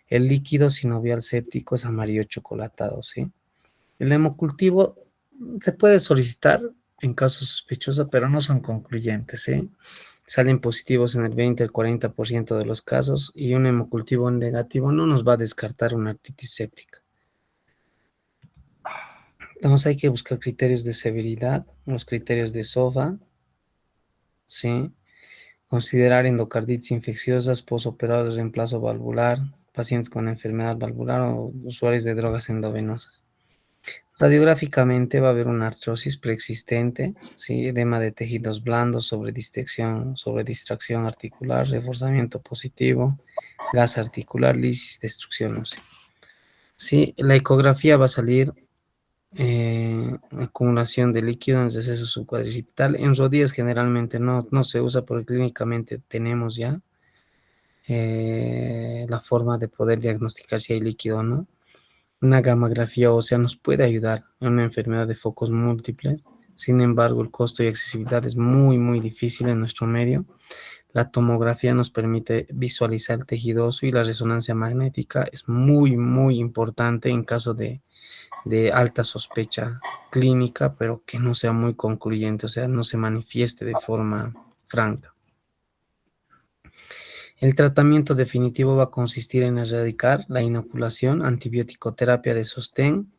El líquido sinovial séptico es amarillo chocolatado, ¿sí? El hemocultivo se puede solicitar en casos sospechosos, pero no son concluyentes, ¿sí? Salen positivos en el 20 al 40% de los casos y un hemocultivo negativo no nos va a descartar una artritis séptica. Entonces hay que buscar criterios de severidad, los criterios de SOFA, ¿sí? Considerar endocarditis infecciosas, postoperado de reemplazo valvular, pacientes con enfermedad valvular o usuarios de drogas endovenosas. Radiográficamente va a haber una artrosis preexistente, ¿sí? Edema de tejidos blandos, sobre distracción articular, reforzamiento positivo, gas articular, lisis, destrucción ósea. Sí, la ecografía va a salir acumulación de líquido en el deceso subcuadricipital. En rodillas generalmente no se usa porque clínicamente tenemos ya la forma de poder diagnosticar si hay líquido o no. Una gammagrafía ósea nos puede ayudar en una enfermedad de focos múltiples. Sin embargo, el costo y accesibilidad es muy difícil en nuestro medio. La tomografía nos permite visualizar el tejido óseo y la resonancia magnética es muy importante en caso de alta sospecha clínica, pero que no sea muy concluyente, o sea, no se manifieste de forma franca. El tratamiento definitivo va a consistir en erradicar la inoculación, antibiótico-terapia de sostén,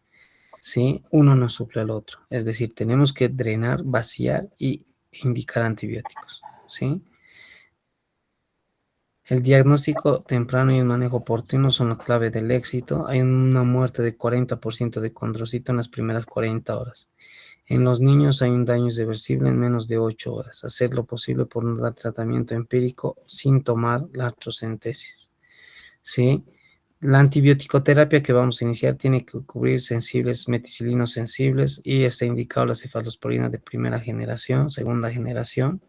¿sí? Uno no suple al otro, es decir, tenemos que drenar, vaciar y indicar antibióticos, ¿sí? El diagnóstico temprano y el manejo oportuno son la clave del éxito. Hay una muerte de 40% de condrocito en las primeras 40 horas. En los niños hay un daño irreversible en menos de 8 horas. Hacer lo posible por no dar tratamiento empírico sin tomar la artrocentesis. ¿Sí? La antibiótico-terapia que vamos a iniciar tiene que cubrir sensibles, meticilinos sensibles, y está indicado la cefalosporina de primera generación, segunda generación,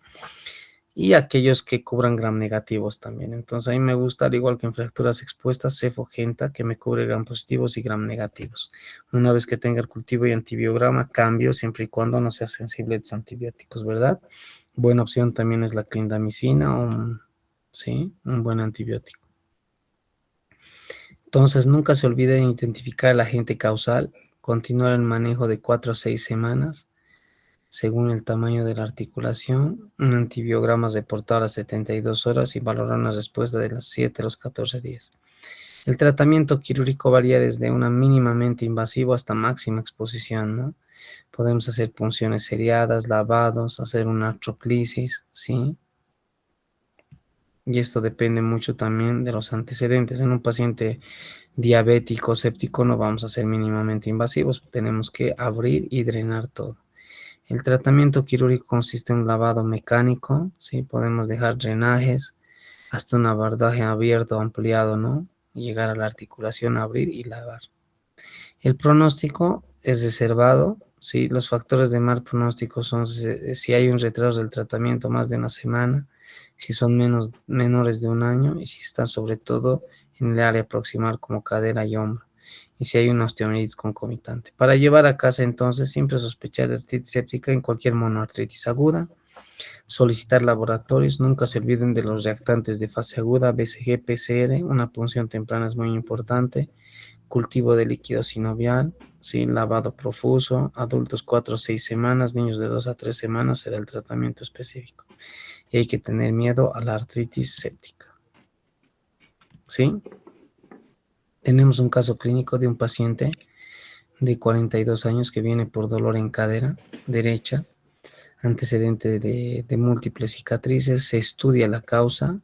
y aquellos que cubran gram negativos también. Entonces a mí me gusta, al igual que en fracturas expuestas, cefogenta, que me cubre gram positivos y gram negativos. Una vez que tenga el cultivo y antibiograma, cambio siempre y cuando no sea sensible a los antibióticos, ¿verdad? Buena opción también es la clindamicina, sí, un buen antibiótico. Entonces, nunca se olvide de identificar el agente causal, continuar el manejo de 4 a 6 semanas, según el tamaño de la articulación, un antibiograma reportado a las 72 horas y valorar una respuesta de las 7 a los 14 días. El tratamiento quirúrgico varía desde una mínimamente invasivo hasta máxima exposición, ¿no? Podemos hacer punciones seriadas, lavados, hacer una artroclisis, ¿sí? Y esto depende mucho también de los antecedentes. En un paciente diabético, séptico, no vamos a ser mínimamente invasivos. Tenemos que abrir y drenar todo. El tratamiento quirúrgico consiste en un lavado mecánico, ¿sí? Podemos dejar drenajes hasta un abordaje abierto, ampliado, ¿no? Y llegar a la articulación, abrir y lavar. El pronóstico es reservado, ¿sí? Los factores de mal pronóstico son si hay un retraso del tratamiento más de una semana, si son menores de un año y si están sobre todo en el área proximal como cadera y hombro, y si hay una osteomielitis concomitante. Para llevar a casa entonces siempre sospechar de artritis séptica en cualquier monoartritis aguda, solicitar laboratorios, nunca se olviden de los reactantes de fase aguda, BCG, PCR, una punción temprana es muy importante, cultivo de líquido sinovial, ¿sí? Lavado profuso, adultos 4 a 6 semanas, niños de 2 a 3 semanas será el tratamiento específico. Y hay que tener miedo a la artritis séptica, ¿sí? Tenemos un caso clínico de un paciente de 42 años que viene por dolor en cadera derecha, antecedente de múltiples cicatrices, se estudia la causa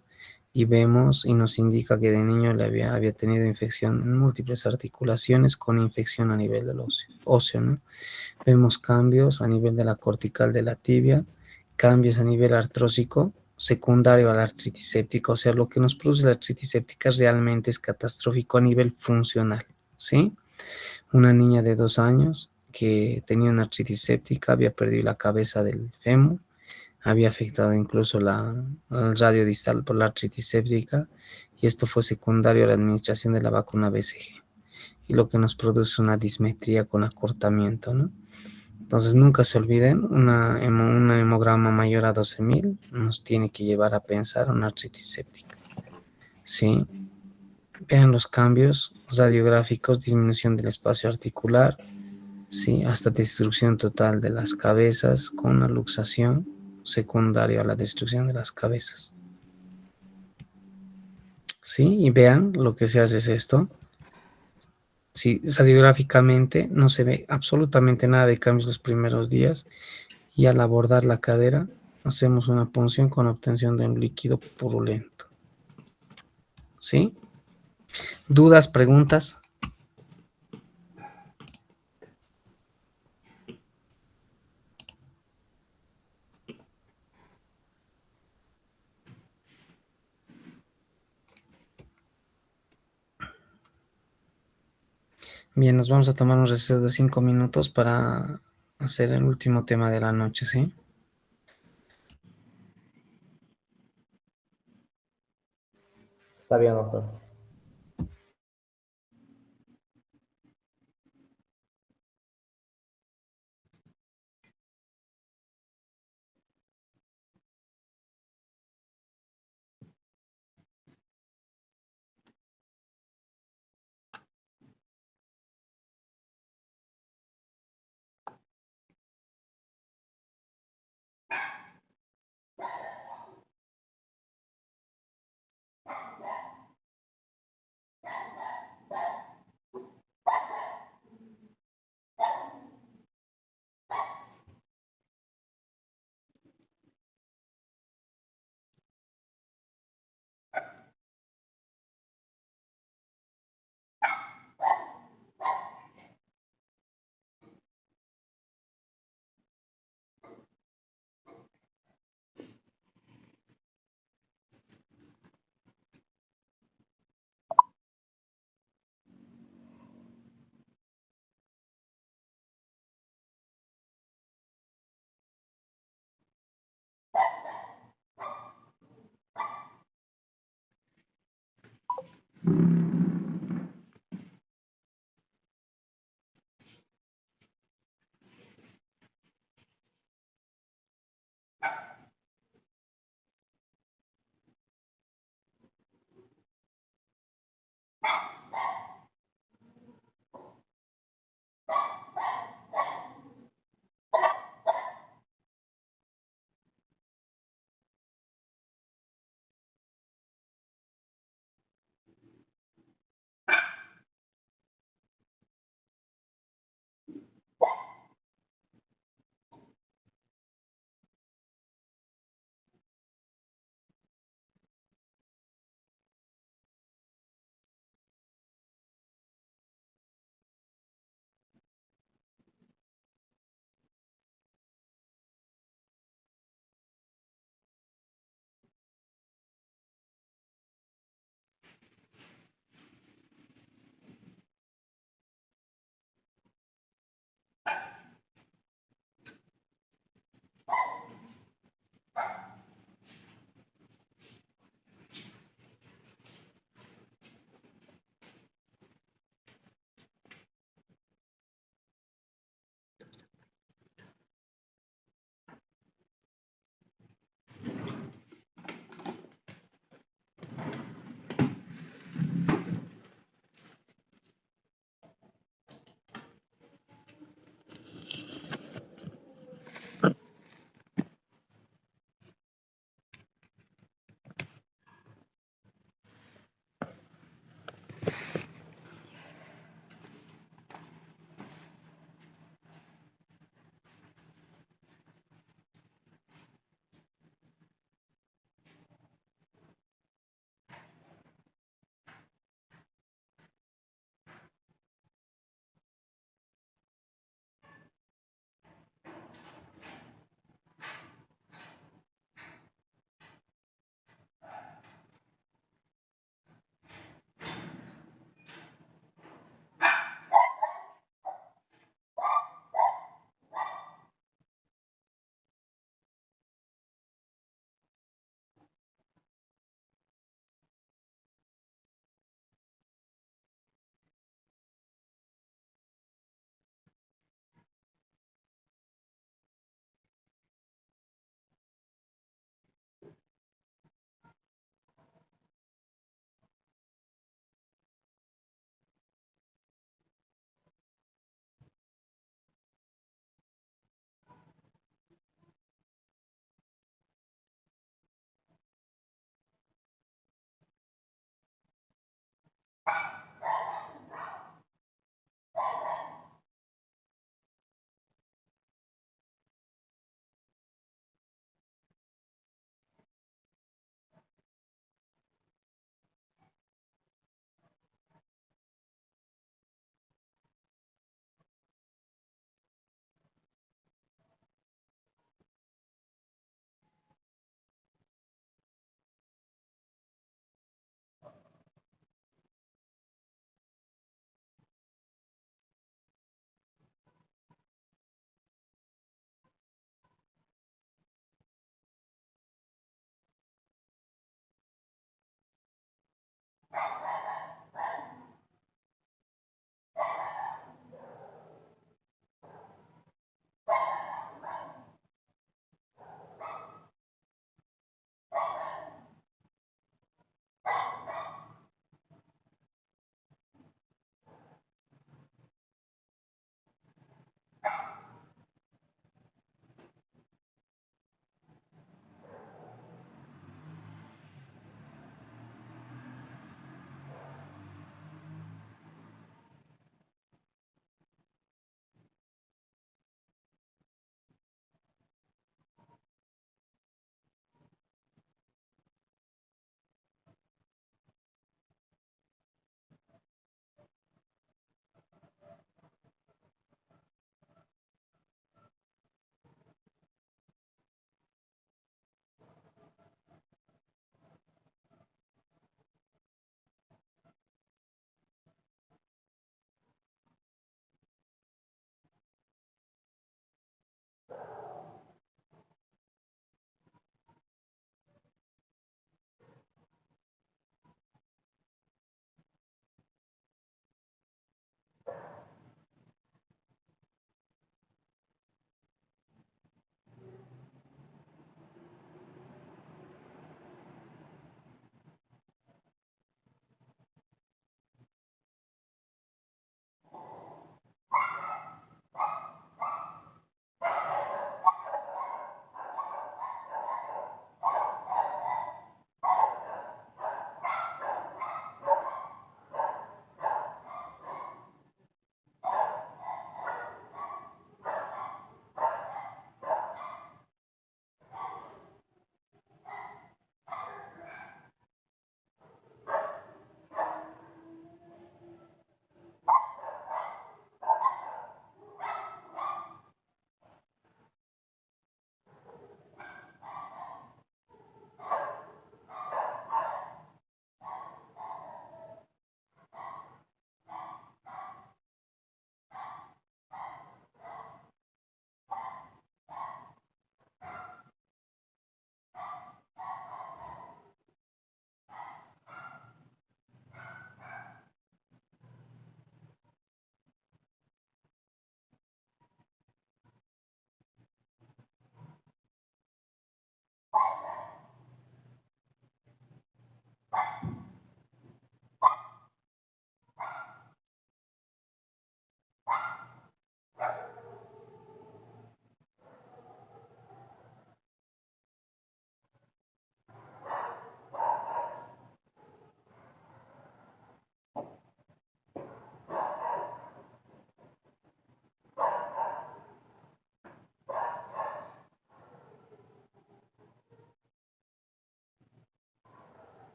y vemos y nos indica que de niño había tenido infección en múltiples articulaciones con infección a nivel del óseo, ¿no? Vemos cambios a nivel de la cortical de la tibia, cambios a nivel artrósico secundario a la artritis séptica, o sea, lo que nos produce la artritis séptica realmente es catastrófico a nivel funcional, ¿sí? Una niña de 2 años que tenía una artritis séptica, había perdido la cabeza del fémur, había afectado incluso el radio distal por la artritis séptica, y esto fue secundario a la administración de la vacuna BCG, y lo que nos produce una dismetría con acortamiento, ¿no? Entonces nunca se olviden, un hemograma mayor a 12.000 nos tiene que llevar a pensar una artritis séptica. Sí, vean los cambios radiográficos, disminución del espacio articular, sí, hasta destrucción total de las cabezas con una luxación secundaria a la destrucción de las cabezas. Sí, y vean lo que se hace es esto. Sí, radiográficamente no se ve absolutamente nada de cambios los primeros días, y al abordar la cadera hacemos una punción con obtención de un líquido purulento. ¿Sí? ¿Dudas, preguntas? Bien, nos vamos a tomar un receso de 5 minutos para hacer el último tema de la noche, ¿sí? Está bien, doctor.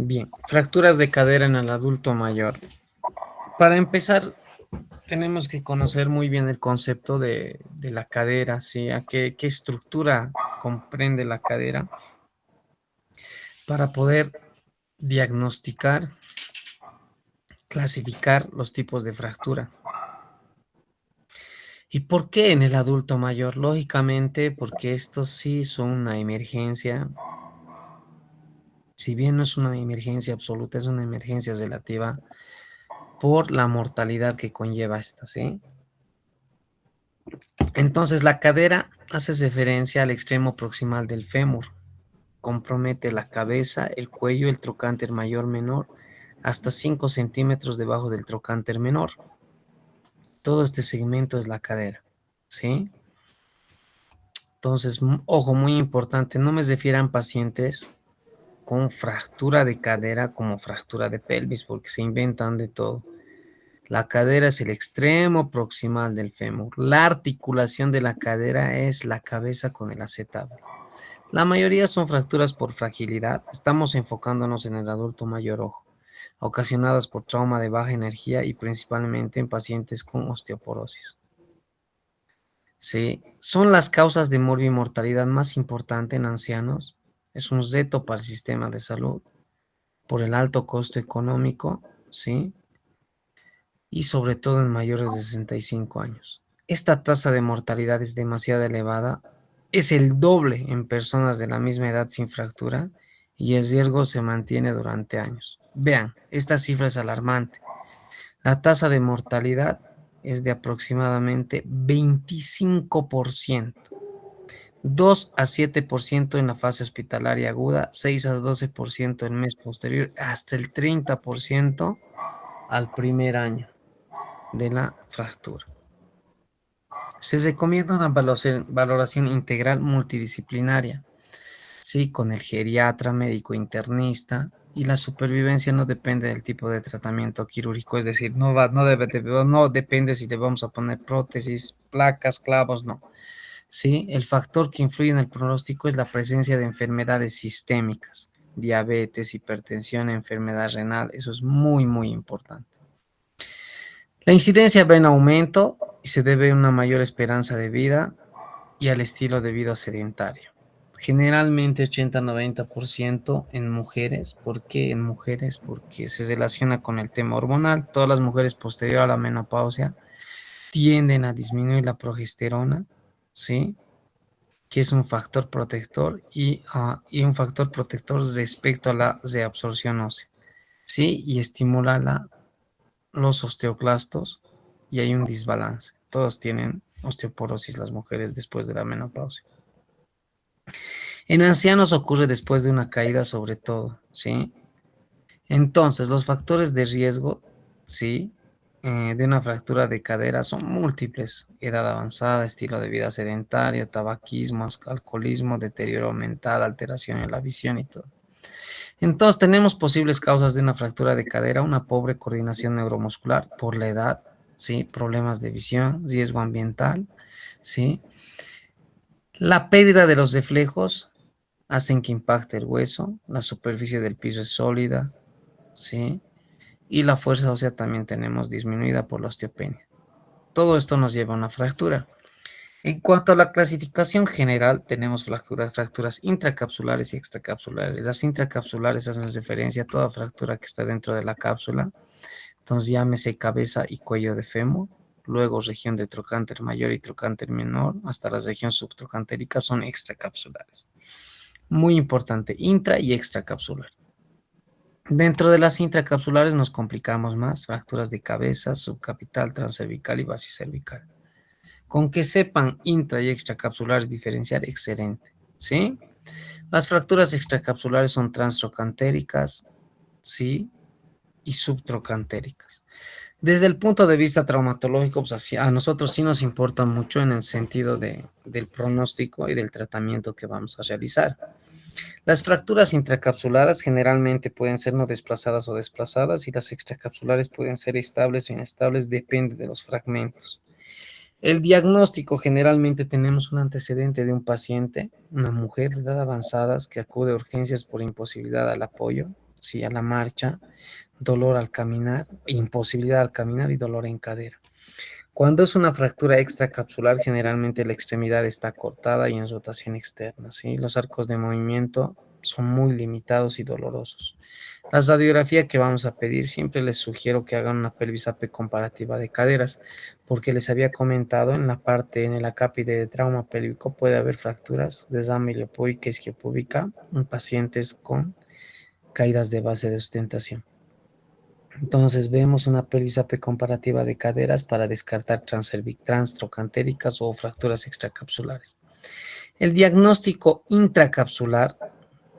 Bien, fracturas de cadera en el adulto mayor. Para empezar, tenemos que conocer muy bien el concepto de la cadera, ¿sí? A qué estructura comprende la cadera para poder diagnosticar, clasificar los tipos de fractura. ¿Y por qué en el adulto mayor? Lógicamente, porque estos sí son una emergencia. Si bien no es una emergencia absoluta, es una emergencia relativa por la mortalidad que conlleva esta, ¿sí? Entonces, la cadera hace referencia al extremo proximal del fémur. Compromete la cabeza, el cuello, el trocánter mayor menor, hasta 5 centímetros debajo del trocánter menor. Todo este segmento es la cadera, ¿sí? Entonces, ojo, muy importante, no me refieran pacientes con fractura de cadera como fractura de pelvis, porque se inventan de todo. La cadera es el extremo proximal del fémur. La articulación de la cadera es la cabeza con el acetábulo. La mayoría son fracturas por fragilidad. Estamos enfocándonos en el adulto mayor, ojo, ocasionadas por trauma de baja energía y principalmente en pacientes con osteoporosis. Sí, son las causas de morbimortalidad más importante en ancianos. Es un reto para el sistema de salud por el alto costo económico, ¿sí? Y sobre todo en mayores de 65 años. Esta tasa de mortalidad es demasiado elevada, es el doble en personas de la misma edad sin fractura y el riesgo se mantiene durante años. Vean, esta cifra es alarmante. La tasa de mortalidad es de aproximadamente 25%, 2 a 7% en la fase hospitalaria aguda, 6 a 12% en el mes posterior, hasta el 30% al primer año de la fractura. Se recomienda una valoración integral multidisciplinaria, sí, con el geriatra, médico internista, y la supervivencia no depende del tipo de tratamiento quirúrgico, es decir, no depende si le vamos a poner prótesis, placas, clavos, no. Sí, el factor que influye en el pronóstico es la presencia de enfermedades sistémicas, diabetes, hipertensión, enfermedad renal, eso es muy, muy importante. La incidencia va en aumento y se debe a una mayor esperanza de vida y al estilo de vida sedentario. Generalmente 80-90% en mujeres. ¿Por qué en mujeres? Porque se relaciona con el tema hormonal. Todas las mujeres posterior a la menopausia tienden a disminuir la progesterona, ¿sí? Que es un factor protector y un factor protector respecto a la reabsorción ósea, ¿sí? Y estimula los osteoclastos y hay un desbalance. Todos tienen osteoporosis las mujeres después de la menopausia. En ancianos ocurre después de una caída sobre todo, ¿sí? Entonces, los factores de riesgo, ¿sí? De una fractura de cadera son múltiples: edad avanzada, estilo de vida sedentario, tabaquismo, alcoholismo, deterioro mental, alteración en la visión y todo. Entonces, tenemos posibles causas de una fractura de cadera: una pobre coordinación neuromuscular por la edad, ¿sí? Problemas de visión, riesgo ambiental, ¿sí? La pérdida de los reflejos hacen que impacte el hueso, la superficie del piso es sólida, ¿sí? Y la fuerza ósea también tenemos disminuida por la osteopenia. Todo esto nos lleva a una fractura. En cuanto a la clasificación general, tenemos fracturas intracapsulares y extracapsulares. Las intracapsulares hacen referencia a toda fractura que está dentro de la cápsula. Entonces, llámese cabeza y cuello de fémur, luego región de trocánter mayor y trocánter menor, hasta la región subtrocantérica son extracapsulares. Muy importante, intra y extracapsular. Dentro de las intracapsulares nos complicamos más: fracturas de cabeza, subcapital, transcervical y basicervical. Con que sepan intra y extracapsulares diferenciar, excelente, ¿sí? Las fracturas extracapsulares son transtrocantéricas, ¿sí? Y subtrocantéricas. Desde el punto de vista traumatológico, pues a nosotros sí nos importa mucho en el sentido del pronóstico y del tratamiento que vamos a realizar. Las fracturas intracapsulares generalmente pueden ser no desplazadas o desplazadas y las extracapsulares pueden ser estables o inestables, depende de los fragmentos. El diagnóstico, generalmente tenemos un antecedente de un paciente, una mujer de edad avanzada que acude a urgencias por imposibilidad al apoyo, sí, a la marcha, dolor al caminar, imposibilidad al caminar y dolor en cadera. Cuando es una fractura extracapsular, generalmente la extremidad está cortada y en rotación externa, ¿sí? Los arcos de movimiento son muy limitados y dolorosos. La radiografía que vamos a pedir, siempre les sugiero que hagan una pelvis AP comparativa de caderas, porque les había comentado en la parte, en el acápite de trauma pélvico, puede haber fracturas de desame iliopúbica y isquiopúbica en pacientes con caídas de base de ostentación. Entonces vemos una pelvis AP comparativa de caderas para descartar transtrocantéricas o fracturas extracapsulares. El diagnóstico intracapsular,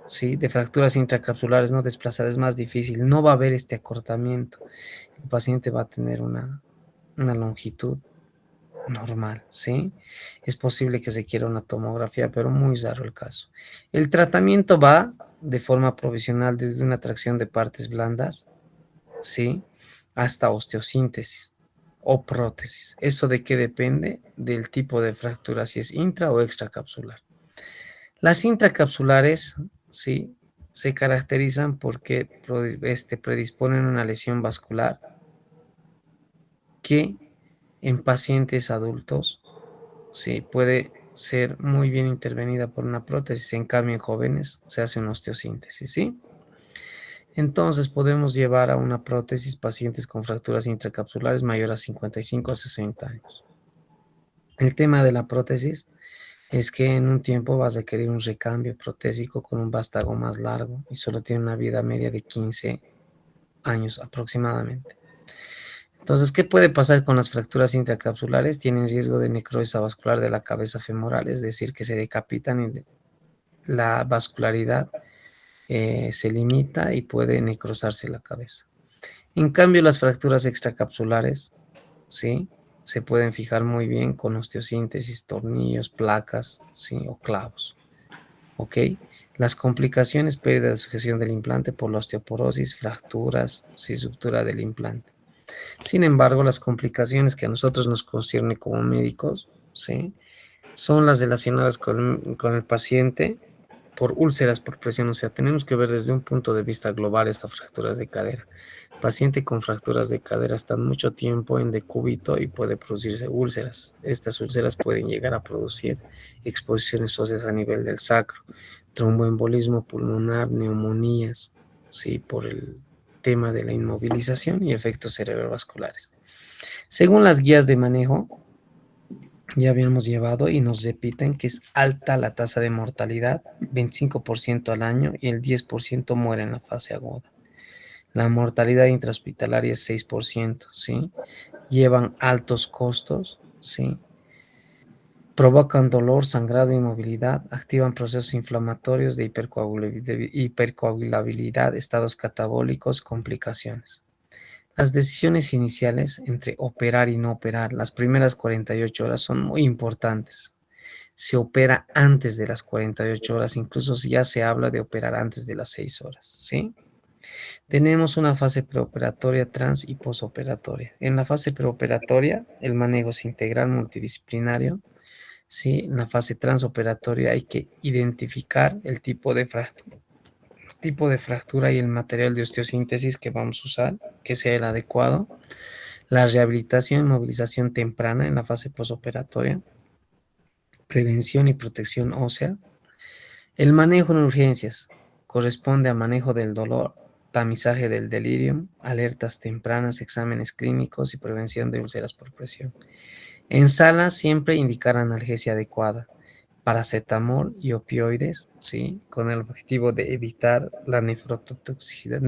¿sí? De fracturas intracapsulares no desplazadas es más difícil. No va a haber este acortamiento. El paciente va a tener una longitud normal, ¿sí? Es posible que se quiera una tomografía, pero muy raro el caso. El tratamiento va de forma provisional desde una tracción de partes blandas, ¿sí? Hasta osteosíntesis o prótesis. ¿Eso de qué depende? Del tipo de fractura, si es intra o extracapsular. Las intracapsulares, ¿sí? Se caracterizan porque predisponen una lesión vascular que en pacientes adultos, sí, puede ser muy bien intervenida por una prótesis. En cambio, en jóvenes se hace una osteosíntesis, ¿sí? Entonces podemos llevar a una prótesis pacientes con fracturas intracapsulares mayor a 55 a 60 años. El tema de la prótesis es que en un tiempo vas a requerir un recambio protésico con un vástago más largo y solo tiene una vida media de 15 años aproximadamente. Entonces, ¿qué puede pasar con las fracturas intracapsulares? Tienen riesgo de necrosis vascular de la cabeza femoral, es decir, que se decapitan y la vascularidad se limita y puede necrosarse la cabeza. En cambio, las fracturas extracapsulares, ¿sí? Se pueden fijar muy bien con osteosíntesis, tornillos, placas, ¿sí? O clavos, ¿ok? Las complicaciones, pérdida de sujeción del implante por la osteoporosis, fracturas, sí, ruptura del implante. Sin embargo, las complicaciones que a nosotros nos concierne como médicos, ¿sí? Son las relacionadas con el paciente por úlceras por presión. O sea, tenemos que ver desde un punto de vista global estas fracturas de cadera. El paciente con fracturas de cadera está mucho tiempo en decúbito y puede producirse úlceras. Estas úlceras pueden llegar a producir exposiciones óseas a nivel del sacro, tromboembolismo pulmonar, neumonías, ¿sí? Por el tema de la inmovilización y efectos cerebrovasculares. Según las guías de manejo, ya habíamos llevado y nos repiten que es alta la tasa de mortalidad, 25% al año y el 10% muere en la fase aguda. La mortalidad intrahospitalaria es 6%, ¿sí? Llevan altos costos, ¿sí? Provocan dolor, sangrado, inmovilidad, activan procesos inflamatorios de hipercoagulabilidad, estados catabólicos, complicaciones. Las decisiones iniciales entre operar y no operar, las primeras 48 horas son muy importantes. Se opera antes de las 48 horas, incluso si ya se habla de operar antes de las 6 horas, ¿sí? Tenemos una fase preoperatoria, trans y posoperatoria. En la fase preoperatoria, el manejo es integral multidisciplinario, ¿sí? En la fase transoperatoria hay que identificar el tipo de fractura y el material de osteosíntesis que vamos a usar, que sea el adecuado. La rehabilitación y movilización temprana en la fase posoperatoria, prevención y protección ósea. El manejo en urgencias corresponde a manejo del dolor, tamizaje del delirium, alertas tempranas, exámenes clínicos y prevención de úlceras por presión. En sala siempre indicar analgesia adecuada. paracetamol y opioides, ¿sí? Con el objetivo de evitar la nefrotoxicidad.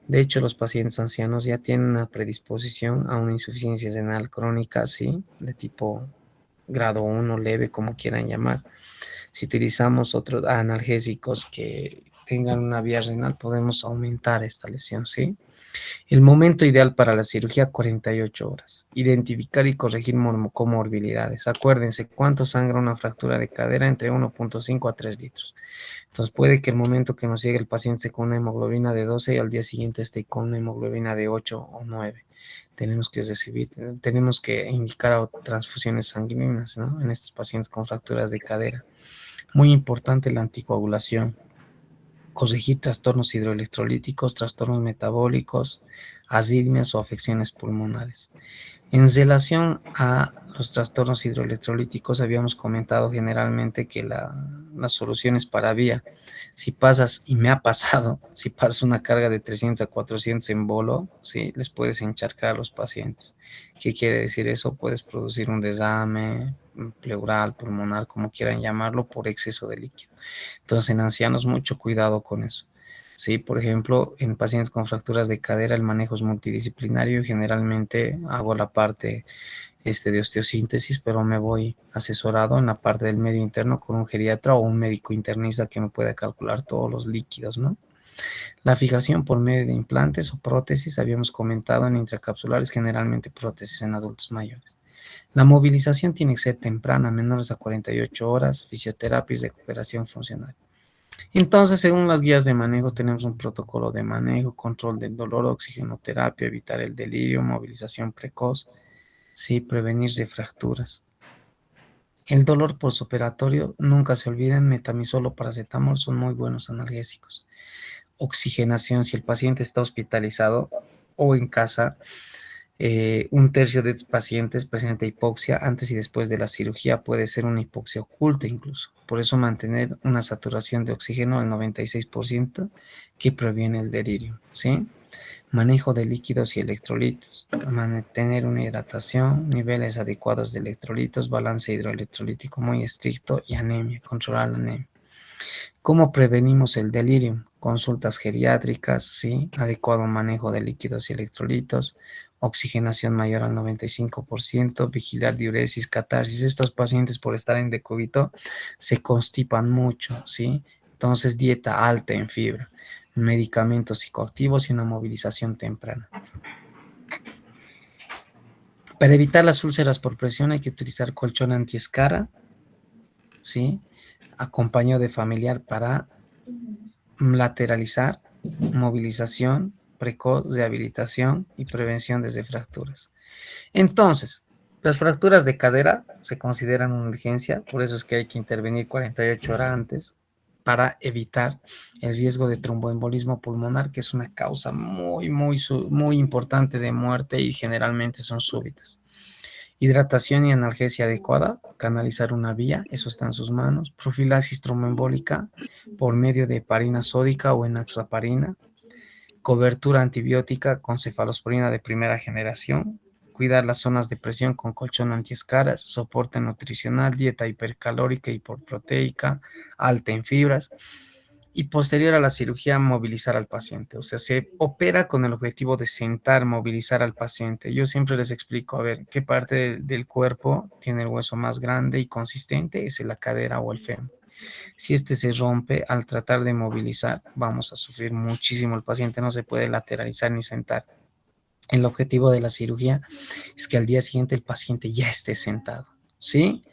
De hecho, los pacientes ancianos ya tienen una predisposición a una insuficiencia renal crónica, ¿sí? De tipo grado 1 leve, como quieran llamar. Si utilizamos otros analgésicos que tengan una vía renal, podemos aumentar esta lesión, ¿sí? El momento ideal para la cirugía, 48 horas. Identificar y corregir comorbilidades. Acuérdense, ¿cuánto sangra una fractura de cadera? Entre 1.5 a 3 litros. Entonces puede que el momento que nos llegue el paciente esté con una hemoglobina de 12 y al día siguiente esté con una hemoglobina de 8 o 9. Tenemos que indicar transfusiones sanguíneas, ¿no? En estos pacientes con fracturas de cadera. Muy importante la anticoagulación, corregir trastornos hidroelectrolíticos, trastornos metabólicos, arritmias o afecciones pulmonares. En relación a los trastornos hidroelectrolíticos, habíamos comentado generalmente que las soluciones para vía, si pasas, y me ha pasado, si pasas una carga de 300 a 400 en bolo, ¿sí? Les puedes encharcar a los pacientes. ¿Qué quiere decir eso? Puedes producir un desame pleural, pulmonar, como quieran llamarlo, por exceso de líquido. Entonces, en ancianos, mucho cuidado con eso. Sí, por ejemplo, en pacientes con fracturas de cadera el manejo es multidisciplinario y generalmente hago la parte de osteosíntesis, pero me voy asesorado en la parte del medio interno con un geriatra o un médico internista que me pueda calcular todos los líquidos, ¿no? La fijación por medio de implantes o prótesis, habíamos comentado en intracapsulares, generalmente prótesis en adultos mayores. La movilización tiene que ser temprana, menores a 48 horas, fisioterapia y recuperación funcional. Entonces, según las guías de manejo, tenemos un protocolo de manejo, control del dolor, oxigenoterapia, evitar el delirio, movilización precoz, sí, prevenir de fracturas. El dolor postoperatorio, nunca se olviden, metamizol o paracetamol son muy buenos analgésicos. Oxigenación, si el paciente está hospitalizado o en casa, un tercio de pacientes presenta hipoxia antes y después de la cirugía, puede ser una hipoxia oculta incluso. Por eso mantener una saturación de oxígeno al 96% que previene el delirio, ¿sí? Manejo de líquidos y electrolitos, mantener una hidratación, niveles adecuados de electrolitos, balance hidroelectrolítico muy estricto y anemia, controlar la anemia. ¿Cómo prevenimos el delirio? Consultas geriátricas, ¿sí? Adecuado manejo de líquidos y electrolitos, oxigenación mayor al 95%, vigilar diuresis, catarsis. Estos pacientes por estar en decúbito se constipan mucho, ¿sí? Entonces dieta alta en fibra, medicamentos psicoactivos y una movilización temprana. Para evitar las úlceras por presión hay que utilizar colchón antiescara, ¿sí? Acompañado de familiar para lateralizar, movilización precoz, rehabilitación y prevención desde fracturas. Entonces, las fracturas de cadera se consideran una urgencia, por eso es que hay que intervenir 48 horas antes para evitar el riesgo de tromboembolismo pulmonar, que es una causa muy importante de muerte y generalmente son súbitas. Hidratación y analgesia adecuada, canalizar una vía, eso está en sus manos. Profilaxis tromboembólica por medio de heparina sódica o enoxaparina. Cobertura antibiótica con cefalosporina de primera generación. Cuidar las zonas de presión con colchón antiescaras, soporte nutricional, dieta hipercalórica y hiperproteica, alta en fibras. Y posterior a la cirugía, movilizar al paciente. O sea, se opera con el objetivo de sentar, movilizar al paciente. Yo siempre les explico, a ver, qué parte del cuerpo tiene el hueso más grande y consistente, es la cadera o el fémur. Si este se rompe al tratar de movilizar, vamos a sufrir muchísimo. El paciente no se puede lateralizar ni sentar. El objetivo de la cirugía es que al día siguiente el paciente ya esté sentado, ¿sí?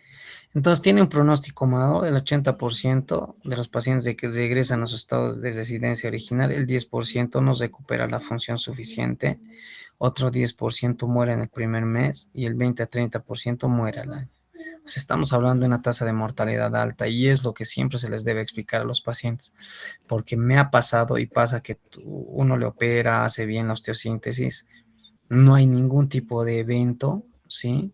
Entonces tiene un pronóstico malo, el 80% de los pacientes de que regresan a sus estados de residencia original, el 10% no recupera la función suficiente, otro 10% muere en el primer mes y el 20 a 30% muere al año. Pues estamos hablando de una tasa de mortalidad alta y es lo que siempre se les debe explicar a los pacientes, porque me ha pasado y pasa que uno le opera, hace bien la osteosíntesis, no hay ningún tipo de evento, ¿sí?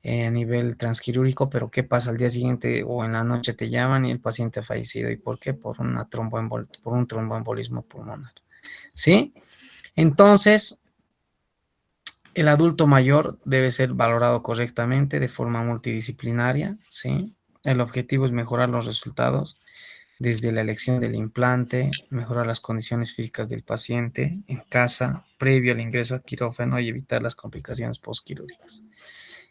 A nivel transquirúrgico, pero ¿qué pasa? Al día siguiente o en la noche te llaman y el paciente ha fallecido. ¿Y por qué? Por un tromboembolismo pulmonar, ¿sí? Entonces, el adulto mayor debe ser valorado correctamente de forma multidisciplinaria, ¿sí? El objetivo es mejorar los resultados desde la elección del implante, mejorar las condiciones físicas del paciente en casa, previo al ingreso a quirófano y evitar las complicaciones postquirúrgicas.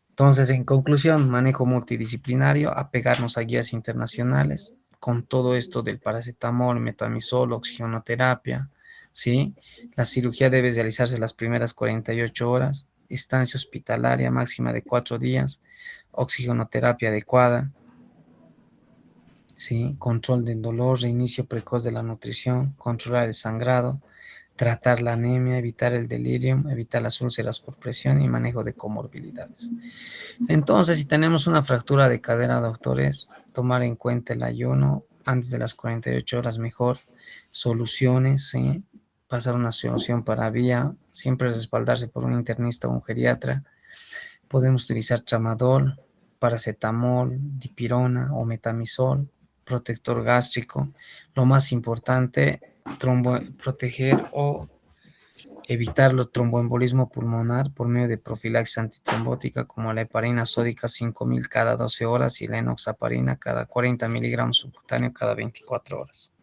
Entonces, en conclusión, manejo multidisciplinario, apegarnos a guías internacionales, con todo esto del paracetamol, metamizol, oxigenoterapia, ¿sí? La cirugía debe realizarse las primeras 48 horas, estancia hospitalaria máxima de 4 días, oxigenoterapia adecuada, ¿sí? Control del dolor, reinicio precoz de la nutrición, controlar el sangrado, tratar la anemia, evitar el delirium, evitar las úlceras por presión y manejo de comorbilidades. Entonces, si tenemos una fractura de cadera, doctores, tomar en cuenta el ayuno antes de las 48 horas mejor, soluciones, ¿sí? Pasar una solución para vía, siempre respaldarse por un internista o un geriatra. Podemos utilizar tramadol, paracetamol, dipirona o metamizol, protector gástrico. Lo más importante, proteger o evitar el tromboembolismo pulmonar por medio de profilaxis antitrombótica como la heparina sódica 5000 cada 12 horas y la enoxaparina cada 40 miligramos subcutáneo cada 24 horas.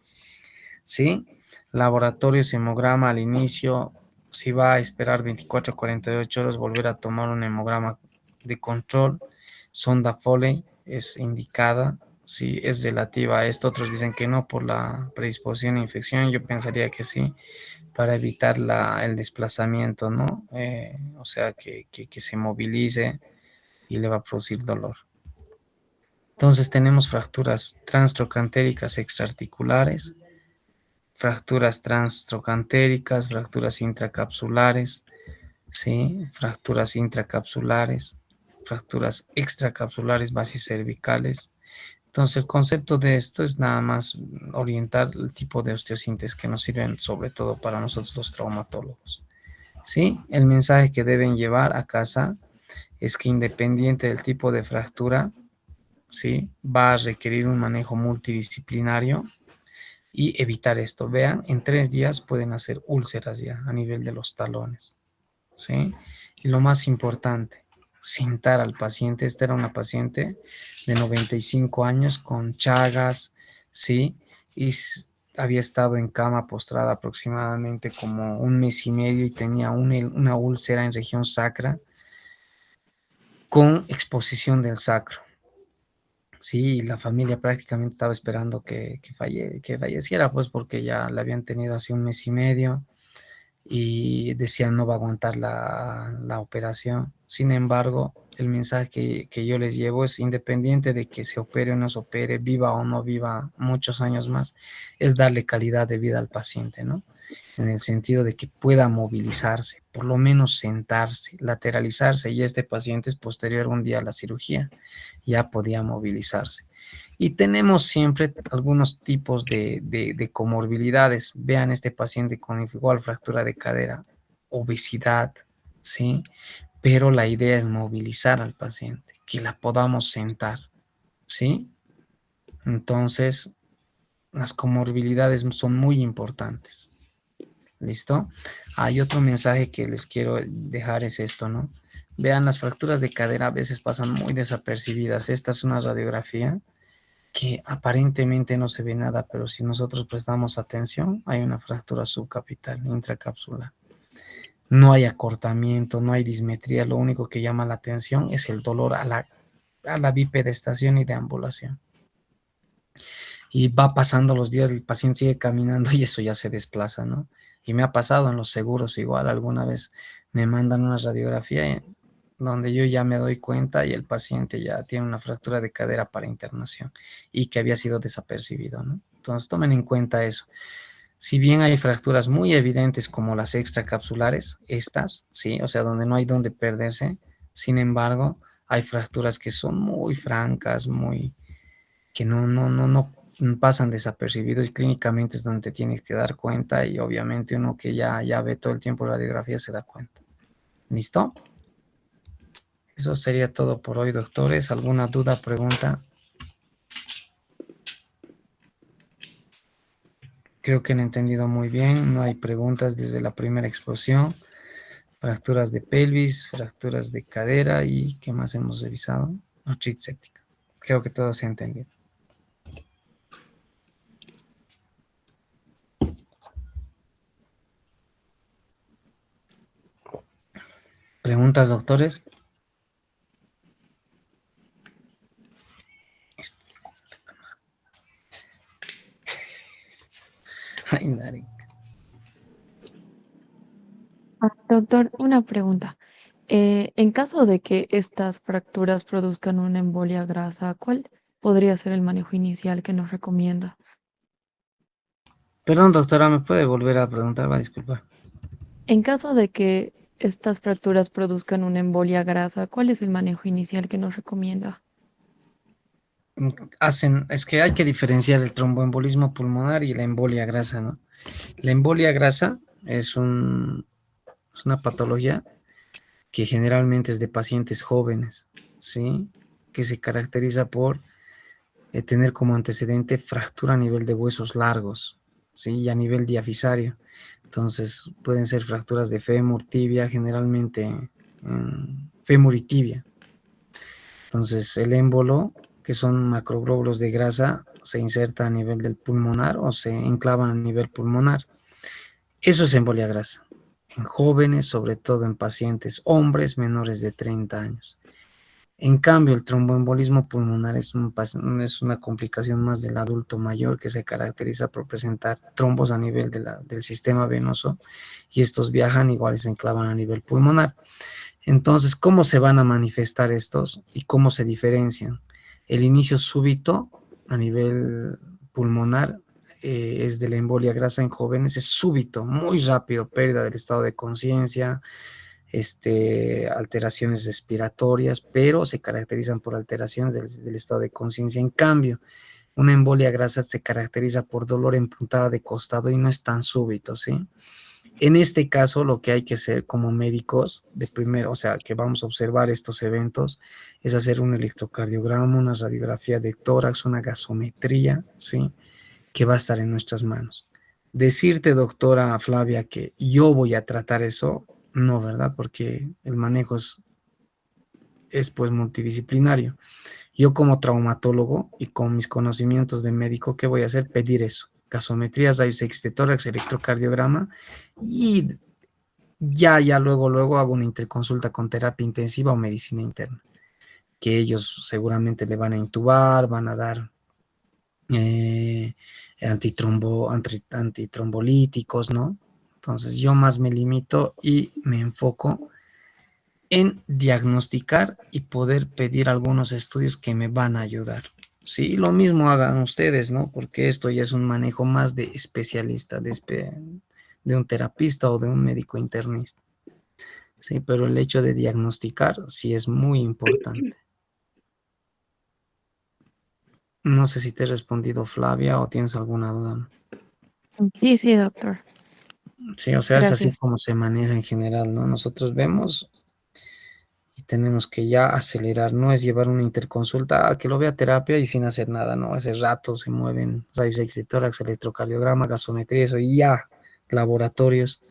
¿Sí? Laboratorio, hemograma al inicio, si va a esperar 24 a 48 horas, volver a tomar un hemograma de control. Sonda Foley es indicada, si es relativa a esto. Otros dicen que no por la predisposición a infección. Yo pensaría que sí, para evitar el desplazamiento, ¿no? O sea, que se movilice y le va a producir dolor. Entonces tenemos fracturas transtrocantéricas extraarticulares, fracturas transtrocantéricas, fracturas intracapsulares, ¿sí? Fracturas intracapsulares, fracturas extracapsulares basicervicales. Entonces, el concepto de esto es nada más orientar el tipo de osteosíntesis que nos sirven sobre todo para nosotros los traumatólogos. ¿Sí? El mensaje que deben llevar a casa es que independiente del tipo de fractura, ¿sí? Va a requerir un manejo multidisciplinario y evitar esto. Vean, en 3 días pueden hacer úlceras ya a nivel de los talones, ¿sí? Y lo más importante, sentar al paciente. Esta era una paciente de 95 años con chagas, ¿sí? Y había estado en cama postrada aproximadamente como un mes y medio y tenía una úlcera en región sacra con exposición del sacro. Sí, la familia prácticamente estaba esperando que falleciera, pues porque ya la habían tenido hace un mes y medio y decían no va a aguantar la operación. Sin embargo, el mensaje que yo les llevo es independiente de que se opere o no se opere, viva o no viva muchos años más, es darle calidad de vida al paciente, ¿no? En el sentido de que pueda movilizarse, por lo menos sentarse, lateralizarse, y este paciente es posterior un día a la cirugía, ya podía movilizarse. Y tenemos siempre algunos tipos de comorbilidades. Vean este paciente con igual fractura de cadera, obesidad, ¿sí? Pero la idea es movilizar al paciente, que la podamos sentar, ¿sí? Entonces, las comorbilidades son muy importantes. ¿Listo? Hay otro mensaje que les quiero dejar es esto, ¿no? Vean, las fracturas de cadera a veces pasan muy desapercibidas. Esta es una radiografía que aparentemente no se ve nada, pero si nosotros prestamos atención, hay una fractura subcapital intracapsular. No hay acortamiento, no hay dismetría, lo único que llama la atención es el dolor a la bipedestación y deambulación. Y va pasando los días, el paciente sigue caminando y eso ya se desplaza, ¿no? Y me ha pasado en los seguros igual, alguna vez me mandan una radiografía donde yo ya me doy cuenta y el paciente ya tiene una fractura de cadera para internación y que había sido desapercibido, ¿no? Entonces tomen en cuenta eso. Si bien hay fracturas muy evidentes como las extracapsulares, estas, sí, o sea, donde no hay donde perderse, sin embargo, hay fracturas que son muy francas, que no pasan desapercibidos y clínicamente es donde te tienes que dar cuenta y obviamente uno que ya ve todo el tiempo radiografía se da cuenta. ¿Listo? Eso sería todo por hoy, doctores. ¿Alguna duda, pregunta? Creo que han entendido muy bien. No hay preguntas desde la primera exposición. Fracturas de pelvis, fracturas de cadera y ¿qué más hemos revisado? Artritis séptica. Creo que todo se ha entendido. ¿Preguntas, doctores? Ay, Dari. Doctor, una pregunta. En caso de que estas fracturas produzcan una embolia grasa, ¿cuál podría ser el manejo inicial que nos recomienda? Perdón, doctora, ¿me puede volver a preguntar? Va a disculpar. En caso de que estas fracturas produzcan una embolia grasa, ¿cuál es el manejo inicial que nos recomienda? Es que hay que diferenciar el tromboembolismo pulmonar y la embolia grasa, ¿no? La embolia grasa es una patología que generalmente es de pacientes jóvenes, ¿sí? Que se caracteriza por tener como antecedente fractura a nivel de huesos largos, ¿sí? Y a nivel diafisario. Entonces, pueden ser fracturas de fémur, tibia, generalmente fémur y tibia. Entonces, el émbolo, que son macroglóbulos de grasa, se inserta a nivel del pulmonar o se enclavan a nivel pulmonar. Eso es embolia grasa. En jóvenes, sobre todo en pacientes hombres menores de 30 años. En cambio, el tromboembolismo pulmonar es una complicación más del adulto mayor que se caracteriza por presentar trombos a nivel del sistema venoso y estos viajan igual y se enclavan a nivel pulmonar. Entonces, ¿cómo se van a manifestar estos y cómo se diferencian? El inicio súbito a nivel pulmonar es de la embolia grasa en jóvenes, es súbito, muy rápido, pérdida del estado de conciencia, alteraciones respiratorias, pero se caracterizan por alteraciones del estado de conciencia. En cambio, una embolia grasa se caracteriza por dolor en puntada de costado y no es tan súbito, ¿sí? En este caso, lo que hay que hacer como médicos de primero, o sea, que vamos a observar estos eventos, es hacer un electrocardiograma, una radiografía de tórax, una gasometría, ¿sí? Que va a estar en nuestras manos. Decirte, doctora Flavia, que yo voy a tratar eso, no, ¿verdad? Porque el manejo es pues multidisciplinario. Yo como traumatólogo y con mis conocimientos de médico, ¿qué voy a hacer? Pedir eso. Gasometrías, rayos X de tórax, electrocardiograma y ya luego hago una interconsulta con terapia intensiva o medicina interna, que ellos seguramente le van a intubar, van a dar eh, antitrombolíticos, ¿no? Entonces yo más me limito y me enfoco en diagnosticar y poder pedir algunos estudios que me van a ayudar. Sí, lo mismo hagan ustedes, ¿no? Porque esto ya es un manejo más de especialista, de un terapista o de un médico internista. Sí, pero el hecho de diagnosticar sí es muy importante. No sé si te he respondido, Flavia, o tienes alguna duda. Sí, sí, doctor. Sí, o sea, es así Gracias. como se maneja en general, ¿no? Nosotros vemos y tenemos que ya acelerar, no es llevar una interconsulta a que lo vea terapia y sin hacer nada, ¿no? Hace rato se mueven rayos X de tórax, electrocardiograma, gasometría, eso y ya, laboratorios.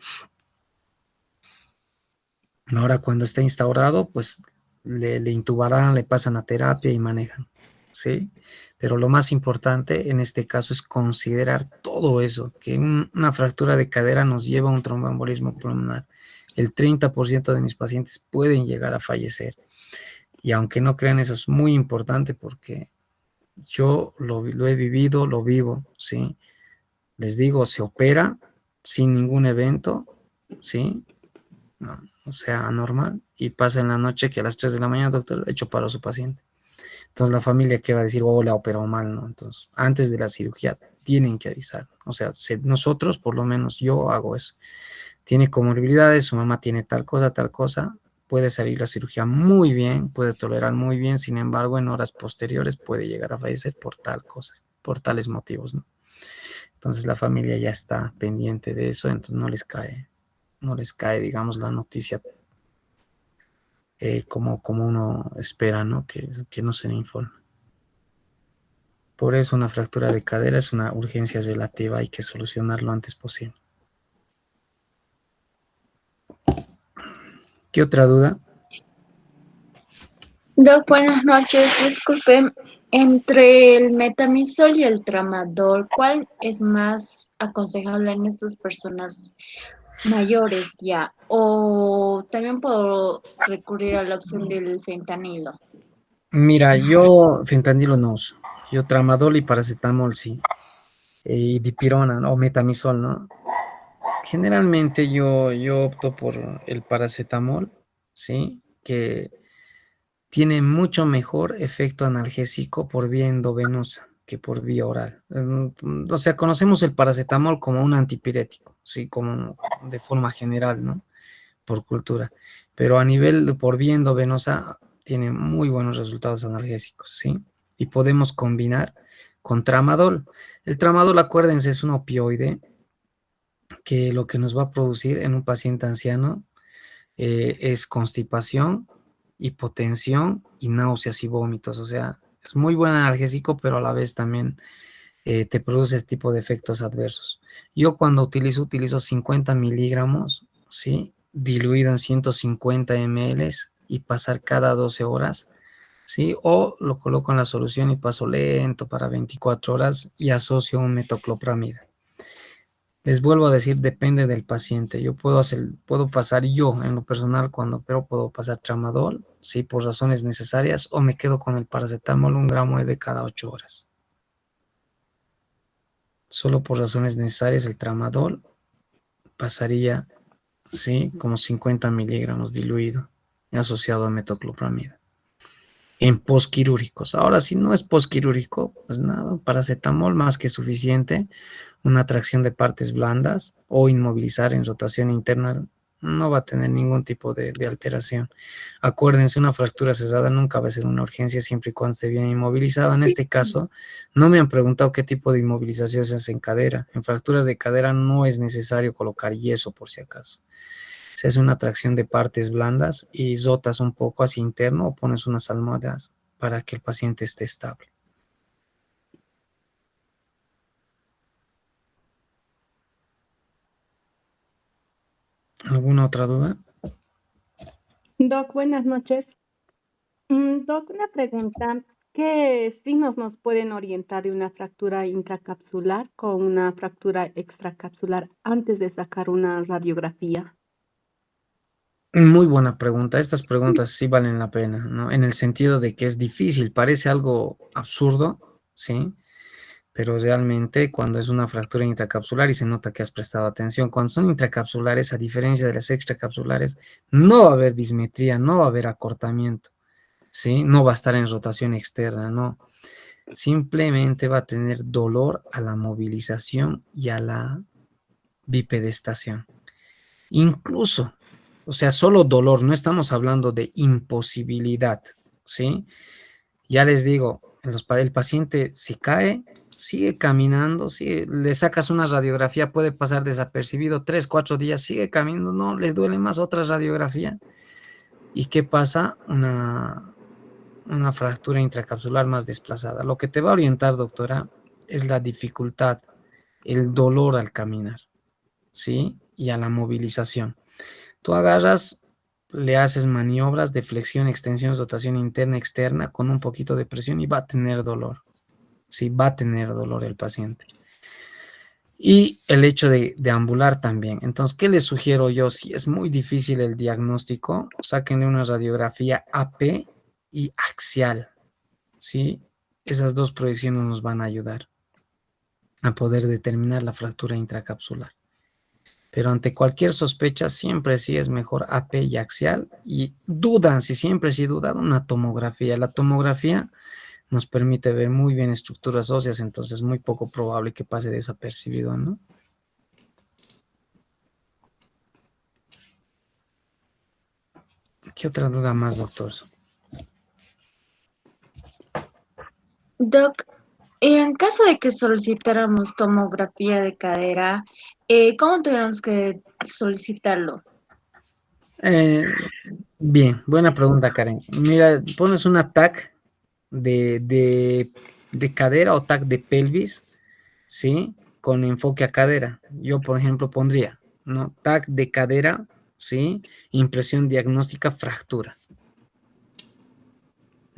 Ahora cuando está instaurado, pues le intubarán, le pasan a terapia y manejan, ¿sí? Pero lo más importante en este caso es considerar todo eso, que una fractura de cadera nos lleva a un tromboembolismo pulmonar. El 30% de mis pacientes pueden llegar a fallecer. Y aunque no crean, eso es muy importante porque yo lo he vivido, lo vivo, ¿sí? Les digo, se opera sin ningún evento, ¿sí? No, o sea, anormal, y pasa en la noche que a las 3 de la mañana, doctor, hecho paro a su paciente. Entonces la familia que va a decir, oh, la operó mal, ¿no? Entonces, antes de la cirugía, tienen que avisar. O sea, nosotros, por lo menos yo hago eso. Tiene comorbilidades, su mamá tiene tal cosa, puede salir la cirugía muy bien, puede tolerar muy bien, sin embargo, en horas posteriores puede llegar a fallecer por tal cosas, por tales motivos, ¿no? Entonces la familia ya está pendiente de eso, entonces no les cae, digamos, la noticia como uno espera, ¿no? Que no se le informe. Por eso una fractura de cadera es una urgencia relativa, hay que solucionarlo lo antes posible. ¿Qué otra duda? Doc, buenas noches. Disculpe, entre el metamizol y el tramadol, ¿cuál es más aconsejable en estas personas mayores ya? O también puedo recurrir a la opción del fentanilo. Mira, yo fentanilo no uso. Yo tramadol y paracetamol sí. Y dipirona, ¿no? O metamizol, ¿no? Generalmente yo opto por el paracetamol, ¿sí? Que tiene mucho mejor efecto analgésico por vía endovenosa que por vía oral. O sea, conocemos el paracetamol como un antipirético, sí, como de forma general, ¿no? Por cultura. Pero a nivel por vía endovenosa tiene muy buenos resultados analgésicos, ¿sí? Y podemos combinar con tramadol. El tramadol, acuérdense, es un opioide que lo que nos va a producir en un paciente anciano es constipación, hipotensión y náuseas y vómitos. O sea, es muy buen analgésico, pero a la vez también te produce este tipo de efectos adversos. Yo cuando utilizo 50 miligramos, ¿sí? Diluido en 150 ml y pasar cada 12 horas, ¿sí? O lo coloco en la solución y paso lento para 24 horas y asocio un metoclopramida. Les vuelvo a decir, depende del paciente. Yo puedo pasar yo en lo personal cuando opero, puedo pasar tramadol, sí, por razones necesarias, o me quedo con el paracetamol 1 gramo cada 8 horas. Solo por razones necesarias el tramadol pasaría, sí, como 50 miligramos diluido asociado a metoclopramida. En posquirúrgicos. Ahora, si no es posquirúrgico, pues nada, paracetamol más que suficiente, una tracción de partes blandas o inmovilizar en rotación interna no va a tener ningún tipo de alteración. Acuérdense, una fractura cesada nunca va a ser una urgencia siempre y cuando esté bien inmovilizado. En este caso, no me han preguntado qué tipo de inmovilización se hace en cadera. En fracturas de cadera no es necesario colocar yeso por si acaso. Se hace una tracción de partes blandas y rotas un poco hacia interno o pones unas almohadas para que el paciente esté estable. ¿Alguna otra duda? Doc, buenas noches. Doc, una pregunta. ¿Qué signos nos pueden orientar de una fractura intracapsular con una fractura extracapsular antes de sacar una radiografía? Muy buena pregunta. Estas preguntas sí valen la pena, ¿no? En el sentido de que es difícil, parece algo absurdo, ¿sí? Pero realmente cuando es una fractura intracapsular y se nota que has prestado atención, cuando son intracapsulares, a diferencia de las extracapsulares, no va a haber dismetría, no va a haber acortamiento, ¿sí? No va a estar en rotación externa, no. Simplemente va a tener dolor a la movilización y a la bipedestación. Incluso, o sea, solo dolor, no estamos hablando de imposibilidad, ¿sí? Ya les digo, el paciente se cae, sigue caminando, si le sacas una radiografía, puede pasar desapercibido 3, 4 días, sigue caminando, no le duele más otra radiografía. ¿Y qué pasa? Una fractura intracapsular más desplazada. Lo que te va a orientar, doctora, es la dificultad, el dolor al caminar, ¿sí? Y a la movilización. Tú agarras, le haces maniobras de flexión, extensión, rotación interna, externa, con un poquito de presión y va a tener dolor. Sí, va a tener dolor el paciente. Y el hecho de ambular también. Entonces, ¿qué les sugiero yo? Si es muy difícil el diagnóstico, sáquenle una radiografía AP y axial. ¿Sí? Esas dos proyecciones nos van a ayudar a poder determinar la fractura intracapsular. Pero ante cualquier sospecha, siempre sí es mejor AP y axial. Y dudan, si siempre sí dudan, una tomografía. La tomografía nos permite ver muy bien estructuras óseas, entonces es muy poco probable que pase desapercibido, ¿no? ¿Qué otra duda más, doctor? Doc, en caso de que solicitáramos tomografía de cadera, ¿cómo tuviéramos que solicitarlo? Eh, Bien, buena pregunta, Karen. Mira, pones una TAC de cadera o TAC de pelvis, ¿sí? Con enfoque a cadera. Yo, por ejemplo, pondría, ¿no? TAC de cadera, ¿sí? Impresión diagnóstica fractura.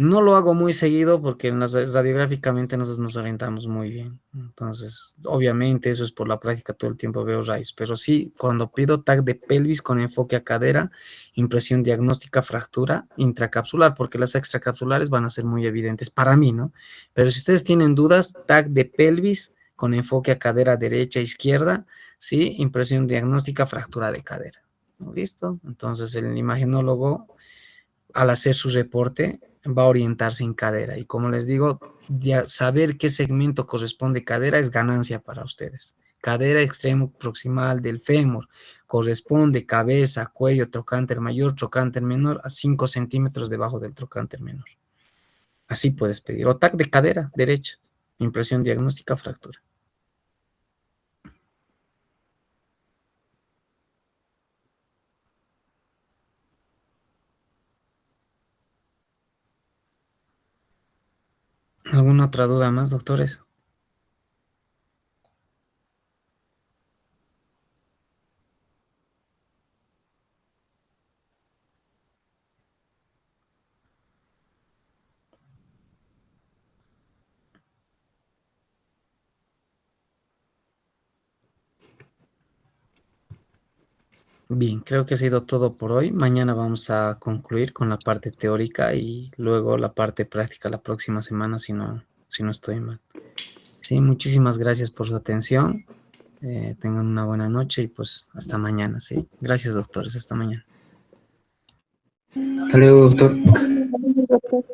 No lo hago muy seguido porque radiográficamente nosotros nos orientamos muy bien. Entonces, obviamente eso es por la práctica, todo el tiempo veo rayos, pero sí, cuando pido TAC de pelvis con enfoque a cadera, impresión diagnóstica, fractura intracapsular, porque las extracapsulares van a ser muy evidentes para mí, ¿no? Pero si ustedes tienen dudas, TAC de pelvis con enfoque a cadera derecha, izquierda, sí, impresión diagnóstica, fractura de cadera. ¿Listo? Entonces el imagenólogo, al hacer su reporte, va a orientarse en cadera. Y como les digo, saber qué segmento corresponde cadera es ganancia para ustedes. Cadera extremo proximal del fémur corresponde cabeza, cuello, trocánter mayor, trocánter menor a 5 centímetros debajo del trocánter menor. Así puedes pedir. O TAC de cadera derecha, impresión diagnóstica, fractura. ¿Alguna otra duda más, doctores? Bien, creo que ha sido todo por hoy. Mañana vamos a concluir con la parte teórica y luego la parte práctica la próxima semana, si no estoy mal. Sí, muchísimas gracias por su atención. Tengan una buena noche y pues hasta mañana, ¿sí? Gracias, doctores. Hasta mañana. Hasta luego, doctor. Gracias, doctor.